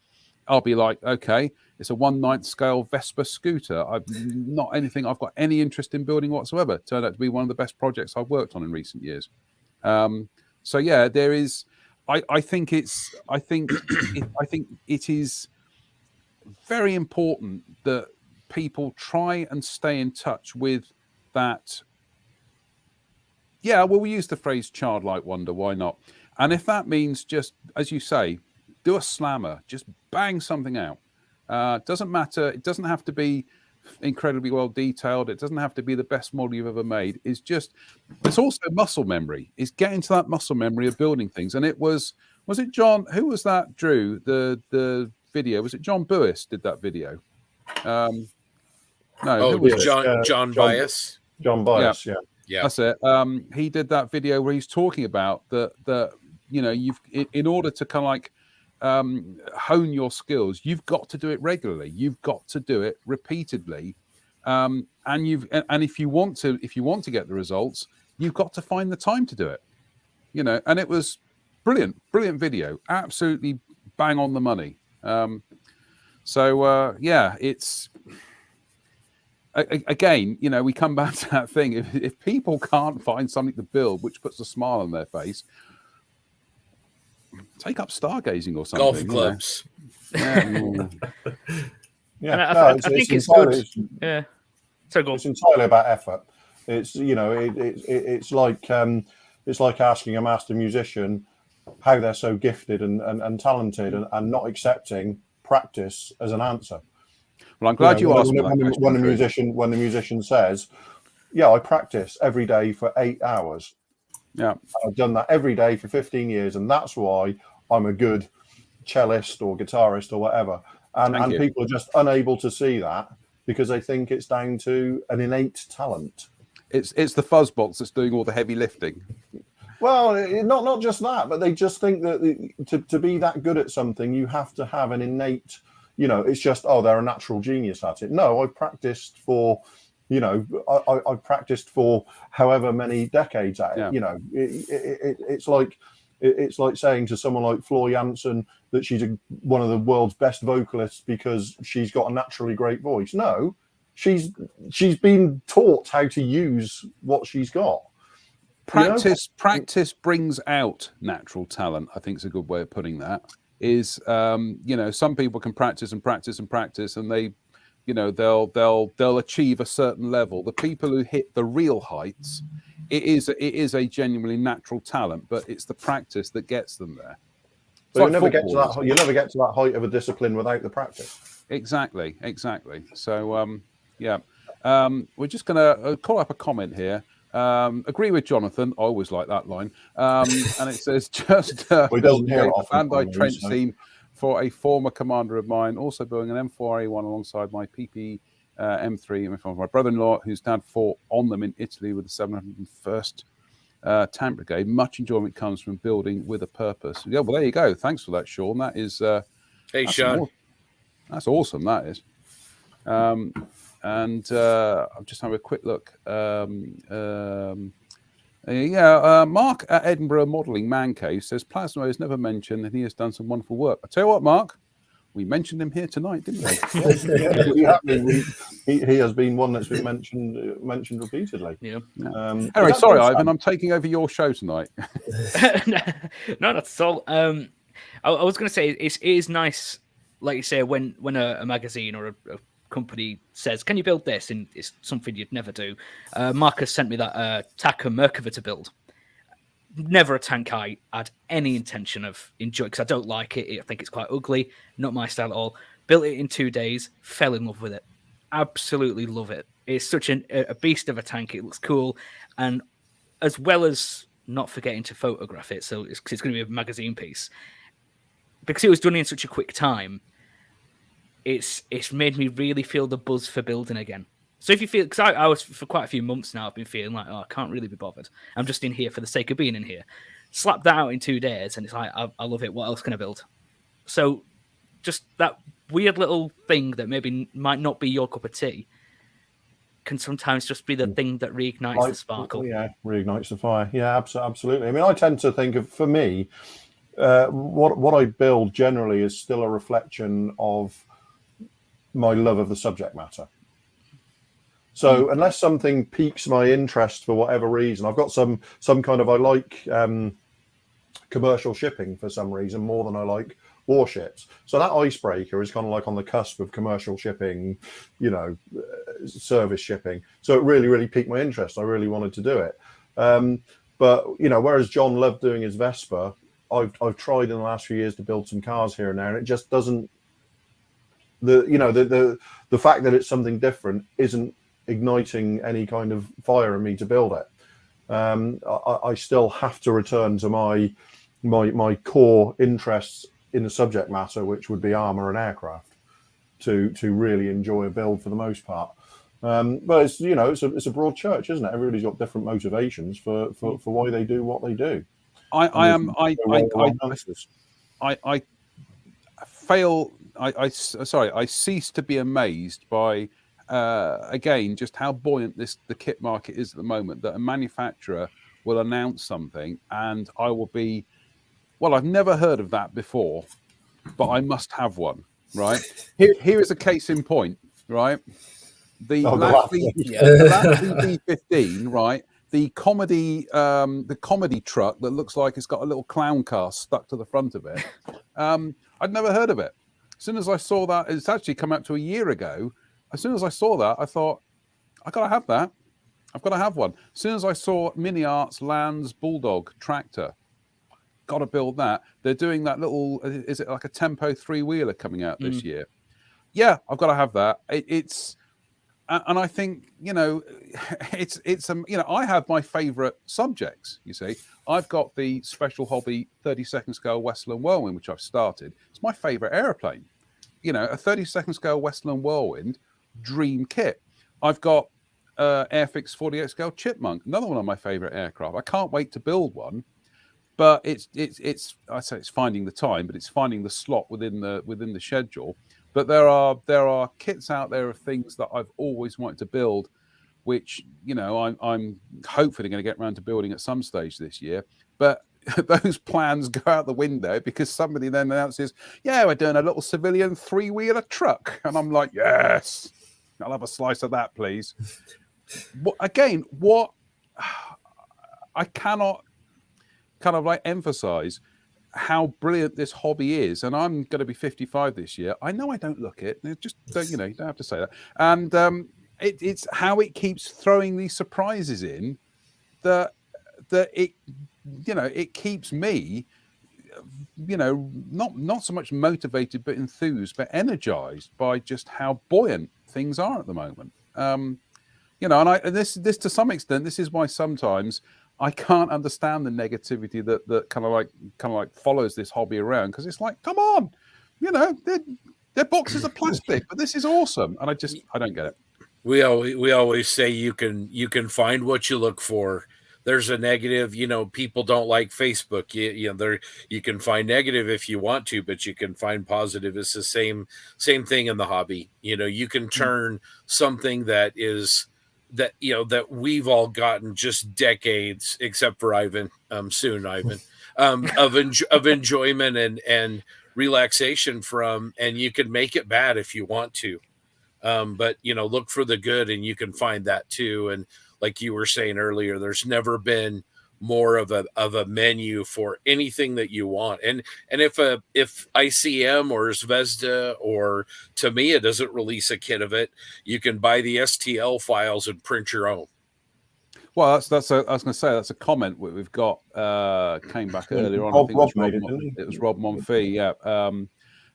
I'll be like, "Okay, it's a 1/9 scale Vespa scooter. I've got any interest in building whatsoever." Turned out to be one of the best projects I've worked on in recent years. So yeah, there is. I think it is very important that people try and stay in touch with that. Yeah, well, we use the phrase childlike wonder. Why not? And if that means just, as you say, do a slammer, just bang something out. Doesn't matter. It doesn't have to be incredibly well detailed. It doesn't have to be the best model you've ever made. It's also muscle memory. It's getting to that muscle memory of building things. And was it John? Who was that drew the video? Was it John Buis did that video? John Bias. John Bias, yeah. Yeah, that's it. He did that video where he's talking about that you've, in order to kind of like hone your skills, you've got to do it regularly. You've got to do it repeatedly, and if you want to get the results, you've got to find the time to do it. And it was brilliant video, absolutely bang on the money. It's. Again, we come back to that thing. If people can't find something to build which puts a smile on their face, take up stargazing or something. Golf clubs. Yeah. I think it's good. Yeah. So go on. It's entirely about effort. It's it's like asking a master musician how they're so gifted and talented and not accepting practice as an answer. Well, I'm glad you asked. When the musician says, "Yeah, I practice every day for 8 hours. Yeah, I've done that every day for 15 years, and that's why I'm a good cellist or guitarist or whatever." And people are just unable to see that because they think it's down to an innate talent. It's the fuzzbox that's doing all the heavy lifting. Well, not just that, but they just think that to be that good at something, you have to have an innate. It's just, they're a natural genius at it. No, I practiced for, I practiced for however many decades at it. Yeah. It's like saying to someone like Floor Jansen that she's one of the world's best vocalists because she's got a naturally great voice. No, she's been taught how to use what she's got. Practice brings out natural talent, I think is a good way of putting that. is, some people can practice and practice and practice, and they, they'll achieve a certain level. The people who hit the real heights, it is a genuinely natural talent, but it's the practice that gets them there. But you never get to that height of a discipline without the practice. Exactly. So we're just going to call up a comment here. Agree with Jonathan. I always like that line. And it says, just he doesn't hear it often, Bandai trench scene for a former commander of mine, also building an M4A1 alongside my PP M3, my brother-in-law, whose dad fought on them in Italy with the 701st Tank Brigade. Much enjoyment comes from building with a purpose. Yeah, well, there you go. Thanks for that, Sean. That is... hey, Sean. That's awesome, that is. And I'll just have a quick look. Mark at Edinburgh Modelling Man Cave says Plasmo is never mentioned and he has done some wonderful work. I tell you what, Mark, we mentioned him here tonight, didn't we? He has been one that's been mentioned repeatedly. Yeah. Anyway, sorry, Ivan, I'm taking over your show tonight. No, that's all. I was going to say it is nice, like you say, when a magazine or a company says, "Can you build this?" and it's something you'd never do. Marcus sent me that Taka Merkava to build. Never a tank I had any intention of enjoying because I don't like it. I think it's quite ugly, not my style at all. Built it in 2 days, fell in love with it. Absolutely love it. It's such a beast of a tank. It looks cool, and as well as not forgetting to photograph it, so it's going to be a magazine piece. Because it was done in such a quick time, it's made me really feel the buzz for building again. So if you feel, because I was for quite a few months now, I've been feeling like, I can't really be bothered. I'm just in here for the sake of being in here. Slap that out in 2 days, and it's like, I love it. What else can I build? So just that weird little thing that maybe might not be your cup of tea can sometimes just be the thing that reignites the sparkle. Yeah, reignites the fire. Yeah, absolutely. I mean, I tend to think of, for me, what I build generally is still a reflection of my love of the subject matter. So unless something piques my interest for whatever reason, I've got some kind of, I like commercial shipping for some reason more than I like warships. So that icebreaker is kind of like on the cusp of commercial shipping, service shipping. So it really, really piqued my interest. I really wanted to do it. But, whereas John loved doing his Vespa, I've tried in the last few years to build some cars here and there, and it just doesn't, the fact that it's something different isn't igniting any kind of fire in me to build it. I still have to return to my core interests in the subject matter, which would be armor and aircraft, to really enjoy a build for the most part. But it's a broad church, isn't it? Everybody's got different motivations for why they do what they do. I cease to be amazed by again just how buoyant the kit market is at the moment, that a manufacturer will announce something and I will be, well, I've never heard of that before, but I must have one, right? Here is a case in point, right? The Lathy B15, right? The comedy truck that looks like it's got a little clown car stuck to the front of it. I'd never heard of it. As soon as I saw that, it's actually come out to a year ago. As soon as I saw that, I thought, I gotta have that. I've got to have one. As soon as I saw Mini Arts Land's Bulldog tractor, got to build that. They're doing that little, is it like a Tempo 3-wheeler coming out this year? Yeah, I've got to have that. And I think, I have my favorite subjects, you see. I've got the Special Hobby 32nd scale Westland Whirlwind, which I've started. It's my favorite aeroplane. A 32nd scale Westland Whirlwind dream kit. I've got Airfix 48 scale Chipmunk, another one of my favorite aircraft. I can't wait to build one, but it's I say it's finding the time, but it's finding the slot within the schedule. But there are kits out there of things that I've always wanted to build, which I'm hopefully going to get around to building at some stage this year. But those plans go out the window because somebody then announces, "Yeah, we're doing a little civilian 3-wheeler truck," and I'm like, "Yes, I'll have a slice of that, please." What I cannot kind of like emphasize. how brilliant this hobby is, and I'm going to be 55 this year. I know I don't look it. Just don't, you don't have to say that. And it's how it keeps throwing these surprises in that it, it keeps me, not so much motivated but enthused, but energized by just how buoyant things are at the moment. And this to some extent, this is why sometimes I can't understand the negativity that kind of like follows this hobby around, because it's like, come on, they're boxes of plastic, but this is awesome, and I don't get it. We always say you can find what you look for. There's a negative, people don't like Facebook. You can find negative if you want to, but you can find positive. It's the same thing in the hobby. You can turn something that we've all gotten just decades, except for Ivan, soon Ivan, of enjoyment and relaxation from, and you can make it bad if you want to. But look for the good, and you can find that too. And like you were saying earlier, there's never been more of a menu for anything that you want. And if ICM or Zvezda or Tamiya doesn't release a kit of it, you can buy the STL files and print your own. Well, I was going to say, that's a comment we've got came back earlier on. I think it was Rob Monfils, yeah.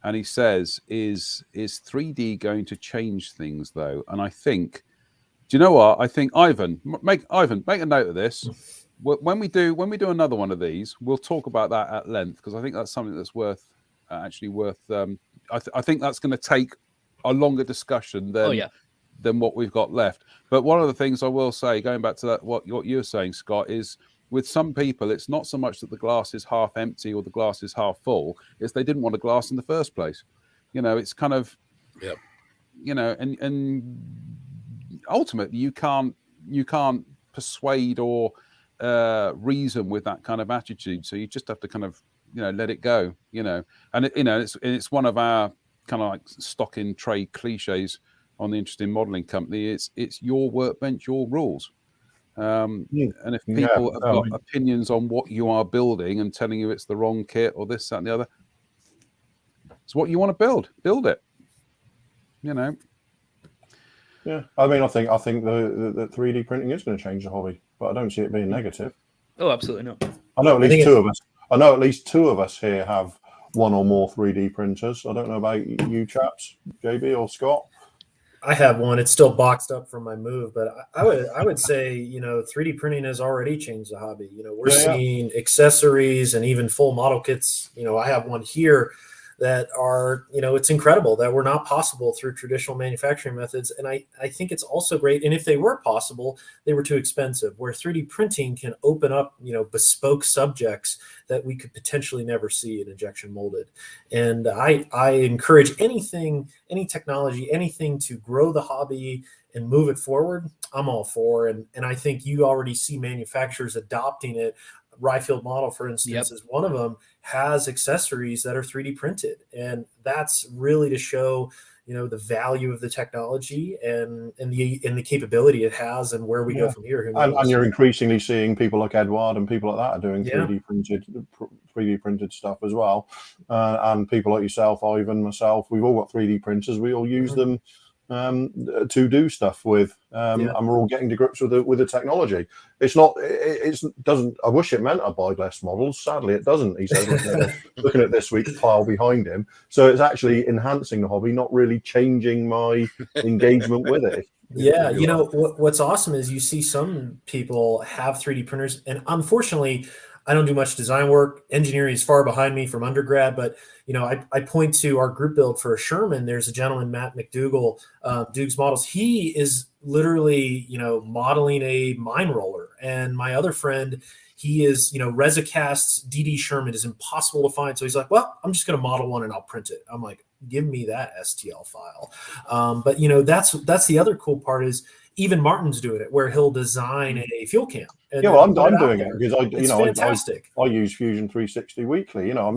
And he says, is 3D going to change things though? And I think, do you know what? I think Ivan, make a note of this. When we do another one of these, we'll talk about that at length, because I think that's something that's worth. I think that's going to take a longer discussion than what we've got left. But one of the things I will say, going back to that, what you're saying, Scott, is with some people, it's not so much that the glass is half empty or the glass is half full; it's they didn't want a glass in the first place. It's kind of, and ultimately you can't persuade or reason with that kind of attitude. So you just have to kind of let it go. And it's one of our kind of like stock in trade cliches on the Interesting Modeling Company. It's your workbench, your rules. And if people have got opinions on what you are building and telling you it's the wrong kit or this, that, and the other, it's what you want to build it. Yeah, I mean, I think the 3D printing is going to change the hobby, but I don't see it being negative. Oh, absolutely not. I know at least two of us here have one or more 3D printers. I don't know about you chaps, JB or Scott. I have one. It's still boxed up from my move, but I would say 3D printing has already changed the hobby. We're seeing accessories and even full model kits. I have one here that are, it's incredible that were not possible through traditional manufacturing methods. And I think it's also great. And if they were possible, they were too expensive, where 3D printing can open up, bespoke subjects that we could potentially never see in injection molded. And I encourage any technology, anything to grow the hobby and move it forward, I'm all for. And I think you already see manufacturers adopting it. Ryfield Model, for instance, is one of them, has accessories that are 3D printed. And that's really to show, the value of the technology and the capability it has and where we go from here. And you're increasingly seeing people like Edward and people like that are doing 3D printed stuff as well. And people like yourself, Ivan, myself, we've all got 3D printers. We all use them to do stuff with, and we're all getting to grips with the technology. It doesn't. I wish it meant I buy less models. Sadly, it doesn't. He says, looking at this week's pile behind him. So it's actually enhancing the hobby, not really changing my engagement with it. Yeah, what's awesome is you see some people have 3D printers, and unfortunately, I don't do much design work. Engineering is far behind me from undergrad, but I point to our group build for a Sherman. There's a gentleman, Matt McDougall, Duke's Models. He is literally, modeling a mine roller. And my other friend, he is, Resicast's DD Sherman is impossible to find. So he's like, well, I'm just going to model one and I'll print it. I'm like, give me that STL file. But that's the other cool part is even Martin's doing it, where he'll design a fuel can. And yeah, well, I'm doing it because it's fantastic. I use Fusion 360 weekly. You know,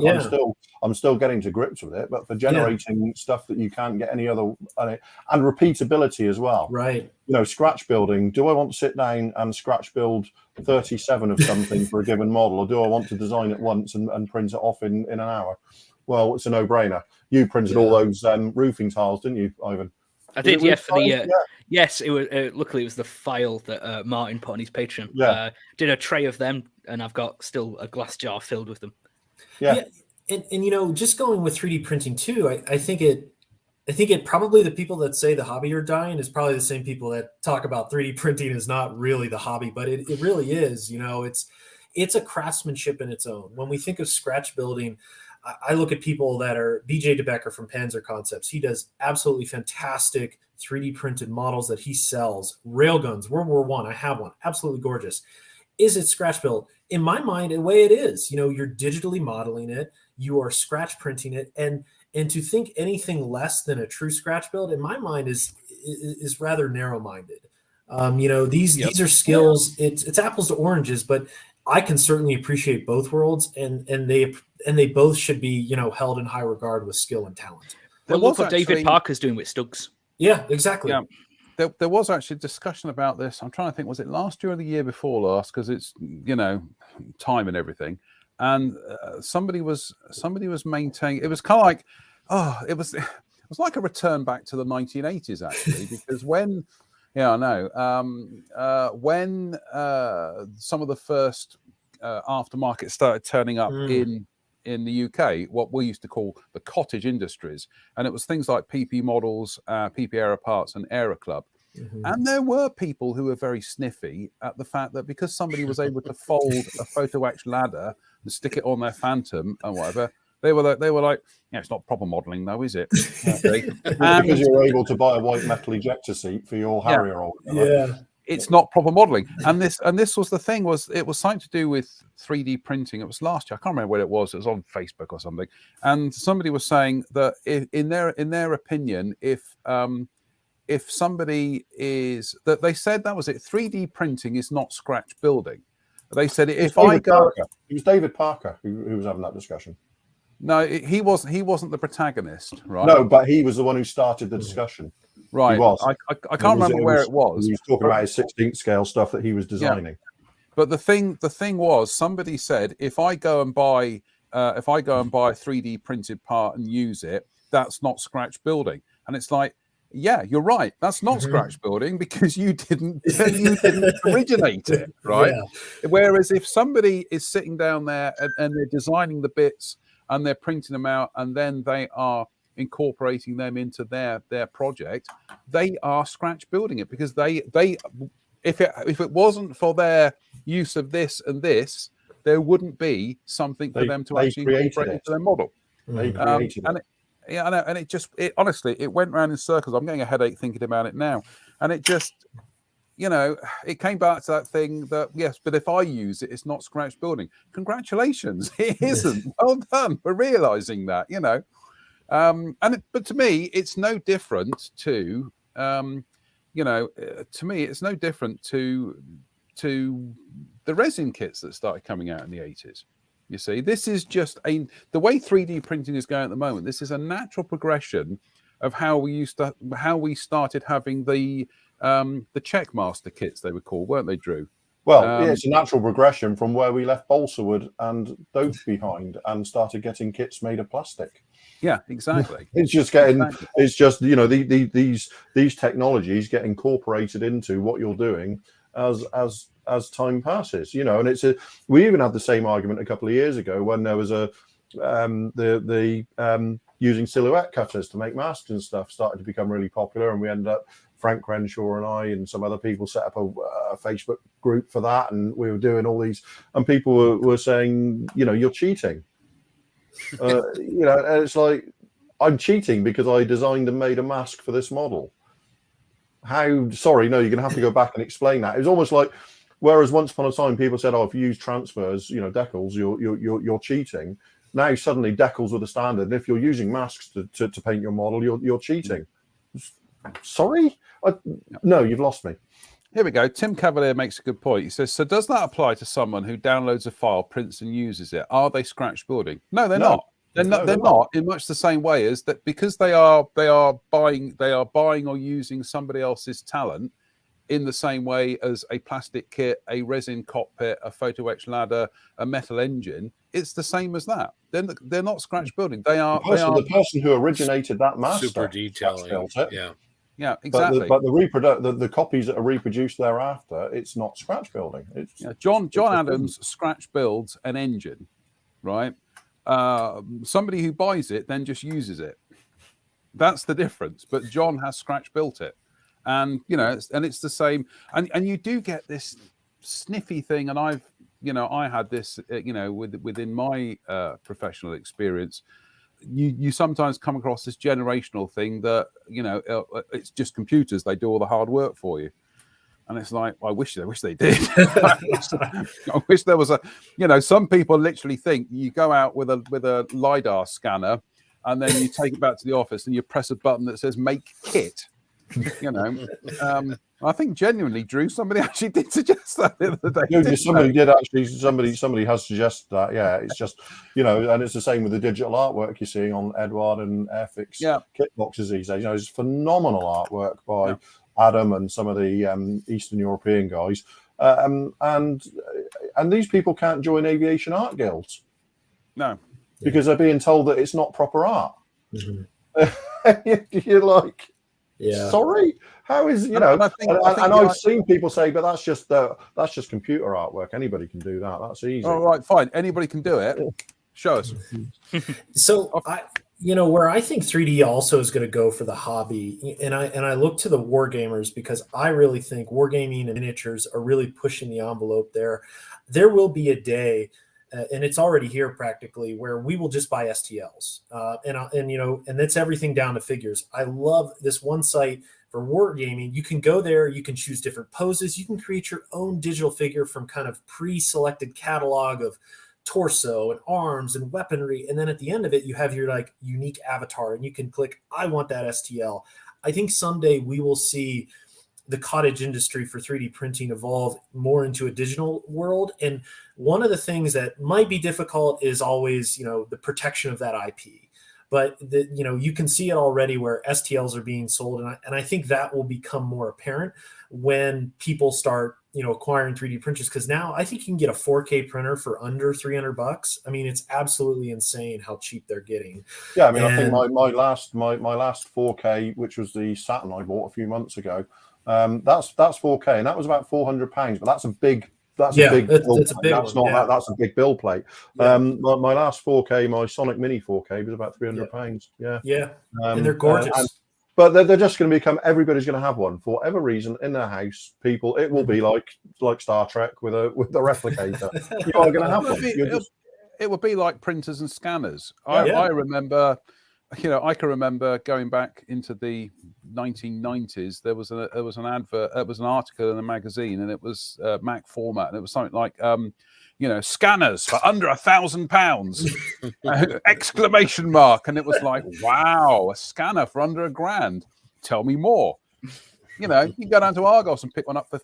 I'm still getting to grips with it, but for generating stuff that you can't get any other, and repeatability as well. Right. You know, scratch building. Do I want to sit down and scratch build 37 of something for a given model, or do I want to design it once and print it off in an hour? Well, it's a no-brainer. You printed all those roofing tiles, didn't you, Ivan? I did, yeah. For the yes, it was. Luckily, it was the file that Martin put on his Patreon. Yeah, did a tray of them, and I've got still a glass jar filled with them. Yeah. And you know, just going with 3D printing too, I think it probably, the people that say the hobby are dying is probably the same people that talk about 3D printing is not really the hobby, but it really is. You know, it's a craftsmanship in its own. When we think of scratch building, I look at people that are BJ DeBecker from Panzer Concepts. He does absolutely fantastic 3D printed models that he sells. Railguns, World War I have one, absolutely gorgeous. Is it scratch built? In my mind, the way it is, you know, you're digitally modeling it, you are scratch printing it, and to think anything less than a true scratch build, in my mind, is rather narrow-minded. You know, these are skills. It's apples to oranges, but I can certainly appreciate both worlds, and they both should be, you know, held in high regard with skill and talent. Well, look what David Parker's doing with Stugs. Yeah, exactly. Yeah. There was actually discussion about this. I'm trying to think, was it last year or the year before last? Because it's, you know, time and everything. And somebody was maintaining. It was kind of like, it was like a return back to the 1980s actually, because when, I know, when some of the first aftermarket started turning up in the UK, what we used to call the cottage industries, and it was things like PP Models, PP Aero Parts, and Aero Club. And there were people who were very sniffy at the fact that because somebody was able to fold a photo etched ladder and stick it on their Phantom and whatever, they were like, it's not proper modelling though, is it? Because you're able to buy a white metal ejector seat for your Harrier or whatever. Yeah. It's not proper modeling. And this was the thing, it was something to do with 3D printing. It was last year. I can't remember what it was. It was on Facebook or something. And somebody was saying that in their opinion, if somebody is, that they said that was it, 3D printing is not scratch building. They said if I go, it was David Parker who was having that discussion. No, he wasn't the protagonist, right? No, but he was the one who started the discussion. Right. He was. I can't remember where it was. He was talking about his 16th scale stuff that he was designing. Yeah. But the thing was, somebody said if I go and buy a 3D printed part and use it, that's not scratch building. And it's like, yeah, you're right. That's not scratch building because you didn't originate it, right? Yeah. Whereas if somebody is sitting down there and they're designing the bits and they're printing them out and then they are incorporating them into their project, they are scratch building it because they if it wasn't for their use of this and this, there wouldn't be something for them to actually incorporate into their model. They created it. Yeah, I know, and it honestly, it went round in circles. I'm getting a headache thinking about it now, and it just, it came back to that thing that yes, but if I use it, it's not scratch building. Congratulations, it isn't. Well done for realizing that, but to me, it's no different to, to me, it's no different to the resin kits that started coming out in the 80s. You see, this is just the way 3D printing is going at the moment. This is a natural progression of how we started having the Checkmaster kits, they were called, weren't they, Drew? Well, it's a natural progression from where we left balsa wood and dope behind and started getting kits made of plastic. Yeah, exactly. It's just it's just these technologies get incorporated into what you're doing as time passes, and we even had the same argument a couple of years ago when there was using silhouette cutters to make masks and stuff started to become really popular, and we ended up, Frank Crenshaw and I and some other people set up a Facebook group for that, and we were doing all these, and people were saying, you're cheating. And it's like, I'm cheating because I designed and made a mask for this model. Sorry, no, you're going to have to go back and explain that. It was almost like, whereas once upon a time people said, if you use transfers, decals, you're cheating. Now suddenly decals are the standard, and if you're using masks to paint your model, you're cheating. Sorry, No, you've lost me. Here we go. Tim Cavalier makes a good point. He says, so does that apply to someone who downloads a file, prints and uses it? Are they scratch building? No, they're not. They're not in much the same way as that, because they are buying or using somebody else's talent in the same way as a plastic kit, a resin cockpit, a photo etch ladder, a metal engine. It's the same as that. They're not scratch building. The person who originated that master super detailing. Yeah, exactly. But the copies that are reproduced thereafter, it's not scratch building. John Adams scratch builds an engine, right? Somebody who buys it then just uses it. That's the difference. But John has scratch built it, and it's the same. And you do get this sniffy thing, and I had this within my professional experience. You sometimes come across this generational thing that it's just computers, they do all the hard work for you, and it's like, I wish they did. I wish there was some people literally think you go out with a LiDAR scanner and then you take it back to the office and you press a button that says make kit. I think genuinely, Drew, somebody actually did suggest that the other day. Somebody has suggested that. Yeah, it's just, and it's the same with the digital artwork you're seeing on Edward and Airfix kit boxes these days. It's phenomenal artwork by Adam and some of the Eastern European guys. And these people can't join aviation art guilds. No. Because they're being told that it's not proper art. Mm-hmm. You're like, sorry, how is I've seen people say, but that's just computer artwork. Anybody can do that. That's easy. All right, fine. Anybody can do it. Show us. So where I think 3D also is going to go for the hobby, and I look to the wargamers, because I really think wargaming and miniatures are really pushing the envelope there. There will be a day. And it's already here practically, where we will just buy STLs, and that's everything down to figures. I love this one site for wargaming. You can go there, you can choose different poses, you can create your own digital figure from kind of pre-selected catalog of torso and arms and weaponry, and then at the end of it, you have your unique avatar, and you can click, I want that STL. I think someday we will see the cottage industry for 3D printing evolve more into a digital world. And one of the things that might be difficult is always, the protection of that IP. But you can see it already where STLs are being sold, and I think that will become more apparent when people start, acquiring 3D printers. Because now I think you can get a 4K printer for under $300. I mean, it's absolutely insane how cheap they're getting. Yeah, I mean, I think my last 4K, which was the Saturn I bought a few months ago, that's 4K, and that was about £400. But that's a big. That's a big bill plate. Yeah. My last 4K, my Sonic Mini 4K, was about £300. Yeah. And they're gorgeous. But they're just going to become. Everybody's going to have one for whatever reason in their house. People, it will be like Star Trek with a replicator. You are going to have one. It would be like printers and scanners. I remember. I can remember going back into the 1990s. There was an advert. It was an article in a magazine, and it was Mac format, and it was something like, scanners for under £1,000! Exclamation mark! And it was like, wow, a scanner for under £1,000. Tell me more. You can go down to Argos and pick one up for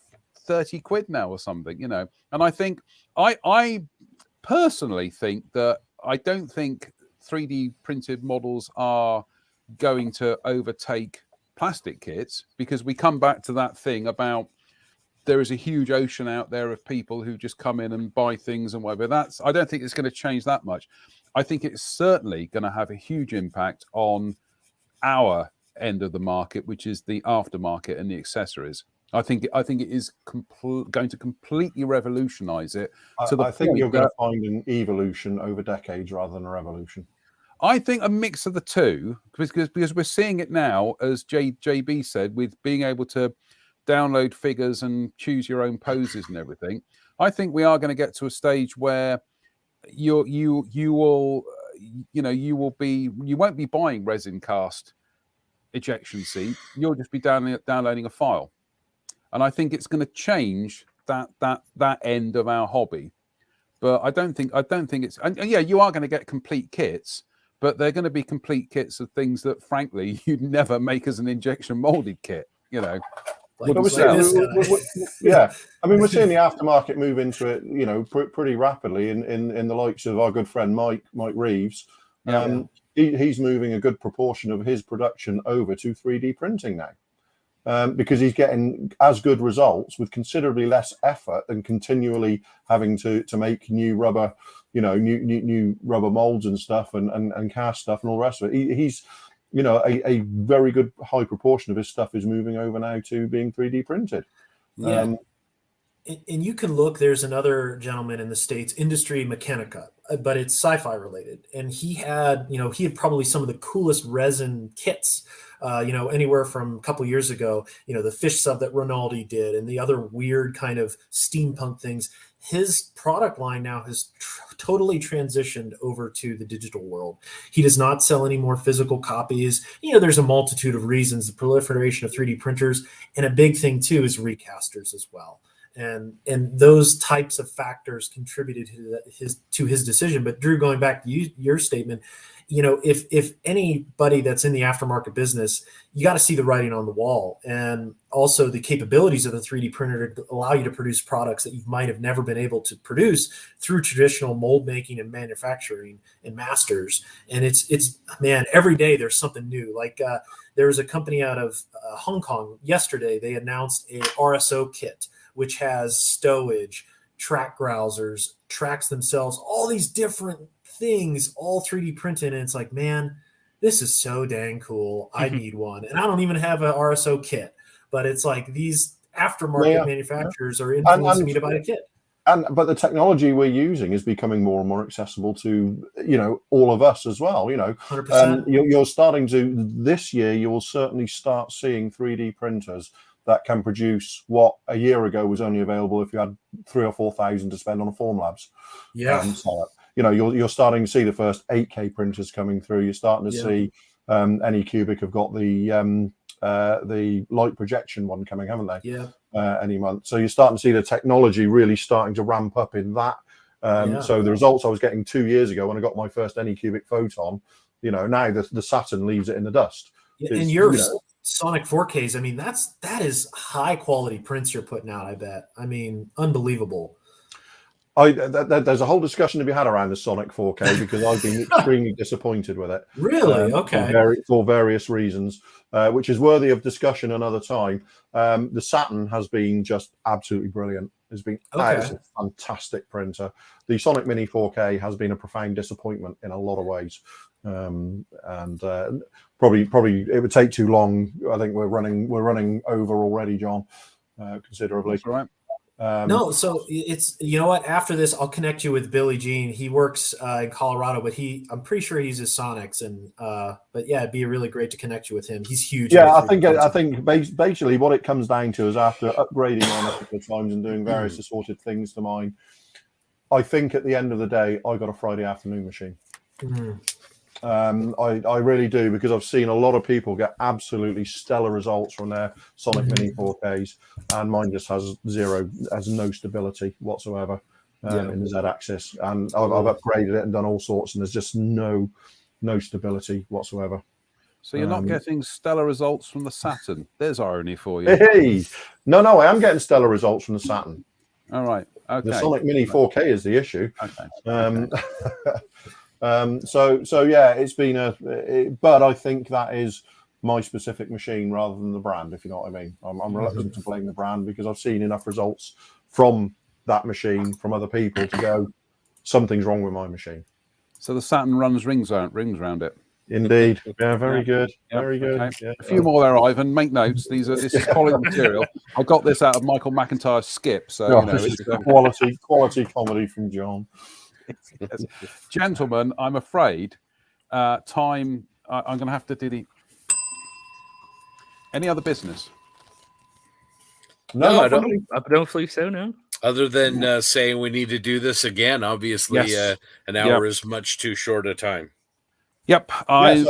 30 quid now or something. And I think I personally think that I don't think 3D printed models are going to overtake plastic kits, because we come back to that thing about there is a huge ocean out there of people who just come in and buy things and whatever. I don't think it's going to change that much. I think it's certainly going to have a huge impact on our end of the market, which is the aftermarket and the accessories. I think it is going to completely revolutionize it. I think you're going to find an evolution over decades rather than a revolution. I think a mix of the two, because we're seeing it now, as JB said, with being able to download figures and choose your own poses and everything. I think we are going to get to a stage where you won't be buying resin cast ejection seat. You'll just be downloading a file, and I think it's going to change that end of our hobby. But I don't think it's, and you are going to get complete kits. But they're going to be complete kits of things that, frankly, you'd never make as an injection molded kit. you know, Like, wouldn't like sell. this guy. Yeah, I mean, we're seeing the aftermarket move into it, you know, pretty rapidly in the likes of our good friend Mike Reeves. He's moving a good proportion of his production over to 3D printing now, because he's getting as good results with considerably less effort than continually having to make new rubber, you know, new rubber molds and stuff and cast stuff and all the rest of it. He's you know, a very good high proportion of his stuff is moving over now to being 3D printed. Yeah. And you can look, there's another gentleman in the States, Industry Mechanica, but it's sci-fi related. And he had probably some of the coolest resin kits, anywhere from a couple of years ago, the fish sub that Rinaldi did and the other weird kind of steampunk things. His product line now has totally transitioned over to the digital world. He does not sell any more physical copies. There's a multitude of reasons, the proliferation of 3D printers, and a big thing too is recasters as well. And those types of factors contributed to his decision. But Drew, going back to your statement, if anybody that's in the aftermarket business, you got to see the writing on the wall, and also the capabilities of the 3D printer to allow you to produce products that you might have never been able to produce through traditional mold making and manufacturing and masters. And it's man, every day there's something new. Like there was a company out of Hong Kong yesterday. They announced a RSO kit, which has stowage, track grousers, tracks themselves, all these different things, all 3D printed. And it's like, man, this is so dang cool. I need one. And I don't even have an RSO kit, but it's like these aftermarket manufacturers are influencing me to buy a kit. But the technology we're using is becoming more and more accessible to, all of us as well. 100%. You're starting to, this year, you will certainly start seeing 3D printers that can produce what a year ago was only available if you had 3,000 or 4,000 to spend on a Formlabs. Yeah. You're starting to see the first 8K printers coming through. You're starting to see Anycubic have got the light projection one coming, haven't they? Yeah. Any month. So you're starting to see the technology really starting to ramp up in that. So the results I was getting 2 years ago when I got my first Anycubic photon, now the Saturn leaves it in the dust. And your Sonic 4Ks, I mean, that is high quality prints you're putting out, I bet. I mean, unbelievable. There's a whole discussion to be had around the Sonic 4K because I've been extremely disappointed with it. Really? Okay. For various reasons, which is worthy of discussion another time. The Saturn has been just absolutely brilliant. It's been it's a fantastic printer. The Sonic Mini 4K has been a profound disappointment in a lot of ways. Probably it would take too long. I think we're running over already, John, considerably. That's all right. No, so it's, you know what? After this, I'll connect you with Billy Jean. He works in Colorado, but I'm pretty sure he uses Sonics, and but yeah, it'd be really great to connect you with him. He's huge. Yeah, I think basically what it comes down to is after upgrading mine a couple of times and doing various assorted things to mine, I think at the end of the day, I got a Friday afternoon machine. I really do, because I've seen a lot of people get absolutely stellar results from their Sonic Mini 4Ks, and mine just has no stability whatsoever in the Z-axis. And I've upgraded it and done all sorts, and there's just no stability whatsoever. So you're not getting stellar results from the Saturn. There's irony for you. Hey, no, I am getting stellar results from the Saturn. All right. Okay. The Sonic Mini 4K is the issue. Okay. So yeah, it's been but I think that is my specific machine rather than the brand, if you know what I mean. I'm reluctant to blame the brand because I've seen enough results from that machine from other people to go, something's wrong with my machine. So the Saturn runs rings around it. Indeed. Yeah, very good. Yep. Very good. Okay. Yeah. A few more there, Ivan. Make notes. This is solid material. I got this out of Michael McIntyre's Skip. So it's quality comedy from John. Yes. Gentlemen, I'm afraid I'm going to have to do any other business. No, I don't believe so. No. Other than saying we need to do this again, obviously, an hour is much too short a time. Yep, I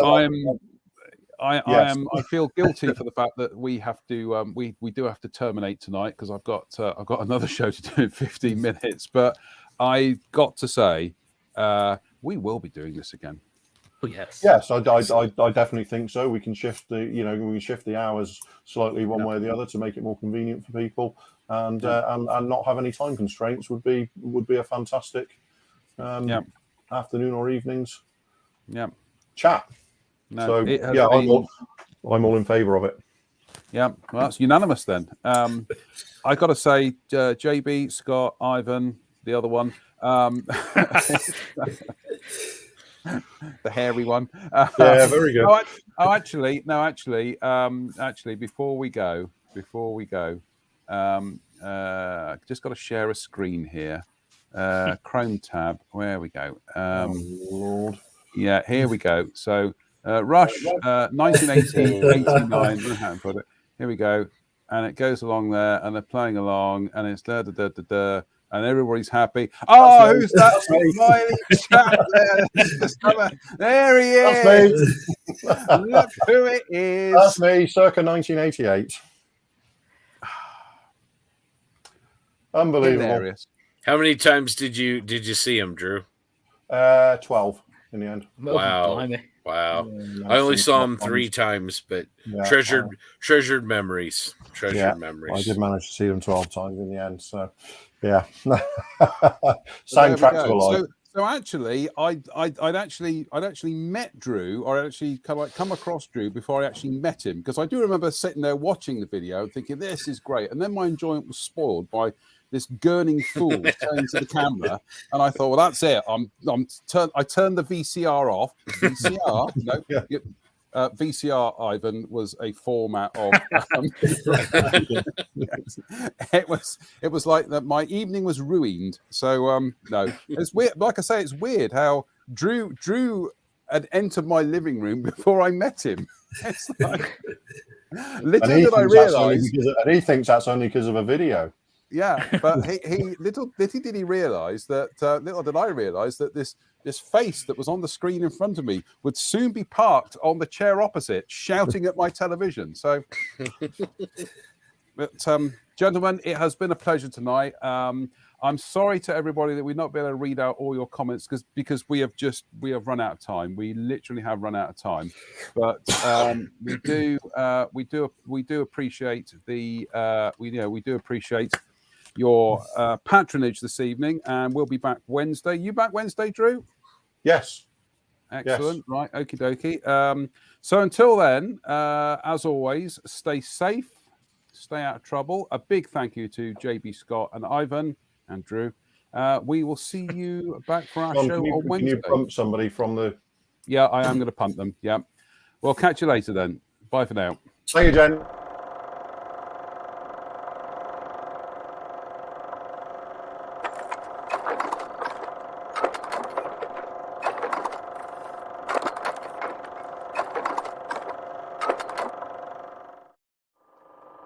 feel guilty for the fact that we have to we do have to terminate tonight because I've got another show to do in 15 minutes. But I got to say, we will be doing this again. Oh, yes. Yes, I definitely think so. We can shift the hours slightly one way or the other to make it more convenient for people, and not have any time constraints would be a fantastic afternoon or evenings chat. No, So it has yeah, been... I'm all in favour of it. Yeah, well, that's unanimous then. I got to say, JB, Scott, Ivan, the other one, the hairy one. Yeah, very good. Actually, before we go, just got to share a screen here. Chrome tab. Where we go? Oh Lord. Yeah, here we go. So Rush, 1980, 89. Here we go, and it goes along there, and they're playing along, and it's da da da da da, and everybody's happy. Oh, who's that smiling chap there? There he is. Look who it is. That's me, circa 1988. Unbelievable. Hilarious. How many times did you see him, Drew? 12 in the end. Wow. Blimey. Wow. Yeah, I only saw him 3 times, but treasured memories. Memories. I did manage to see them 12 times in the end. So, yeah. Soundtrack to alive. So actually, I'd actually met Drew, or I'd actually come across Drew before I actually met him, because I do remember sitting there watching the video and thinking this is great, and then my enjoyment was spoiled by this gurning fool turning to the camera, and I thought, well, that's it. I turned the VCR off. VCR, no, VCR, Ivan, was a format of. It was like that. My evening was ruined. So no, it's weird. Like I say, it's weird how Drew had entered my living room before I met him. It's like little did I realise, and he thinks that's only because of a video. Yeah, but he little did he realise that little did I realise that this face that was on the screen in front of me would soon be parked on the chair opposite, shouting at my television. So, but gentlemen, it has been a pleasure tonight. I'm sorry to everybody that we've not been able to read out all your comments because we have run out of time. We literally have run out of time, but we do appreciate we do appreciate your patronage this evening, and we'll be back Wednesday. You back Wednesday, Drew? Yes. Excellent. Yes. Right. Okie dokie. So until then, as always, stay safe, stay out of trouble. A big thank you to JB Scott and Ivan and Drew. We will see you back for our show on Wednesday. Can you pump somebody from the... Yeah, I am going to punt them. Yeah. Well, catch you later then. Bye for now. Thank you, Jen.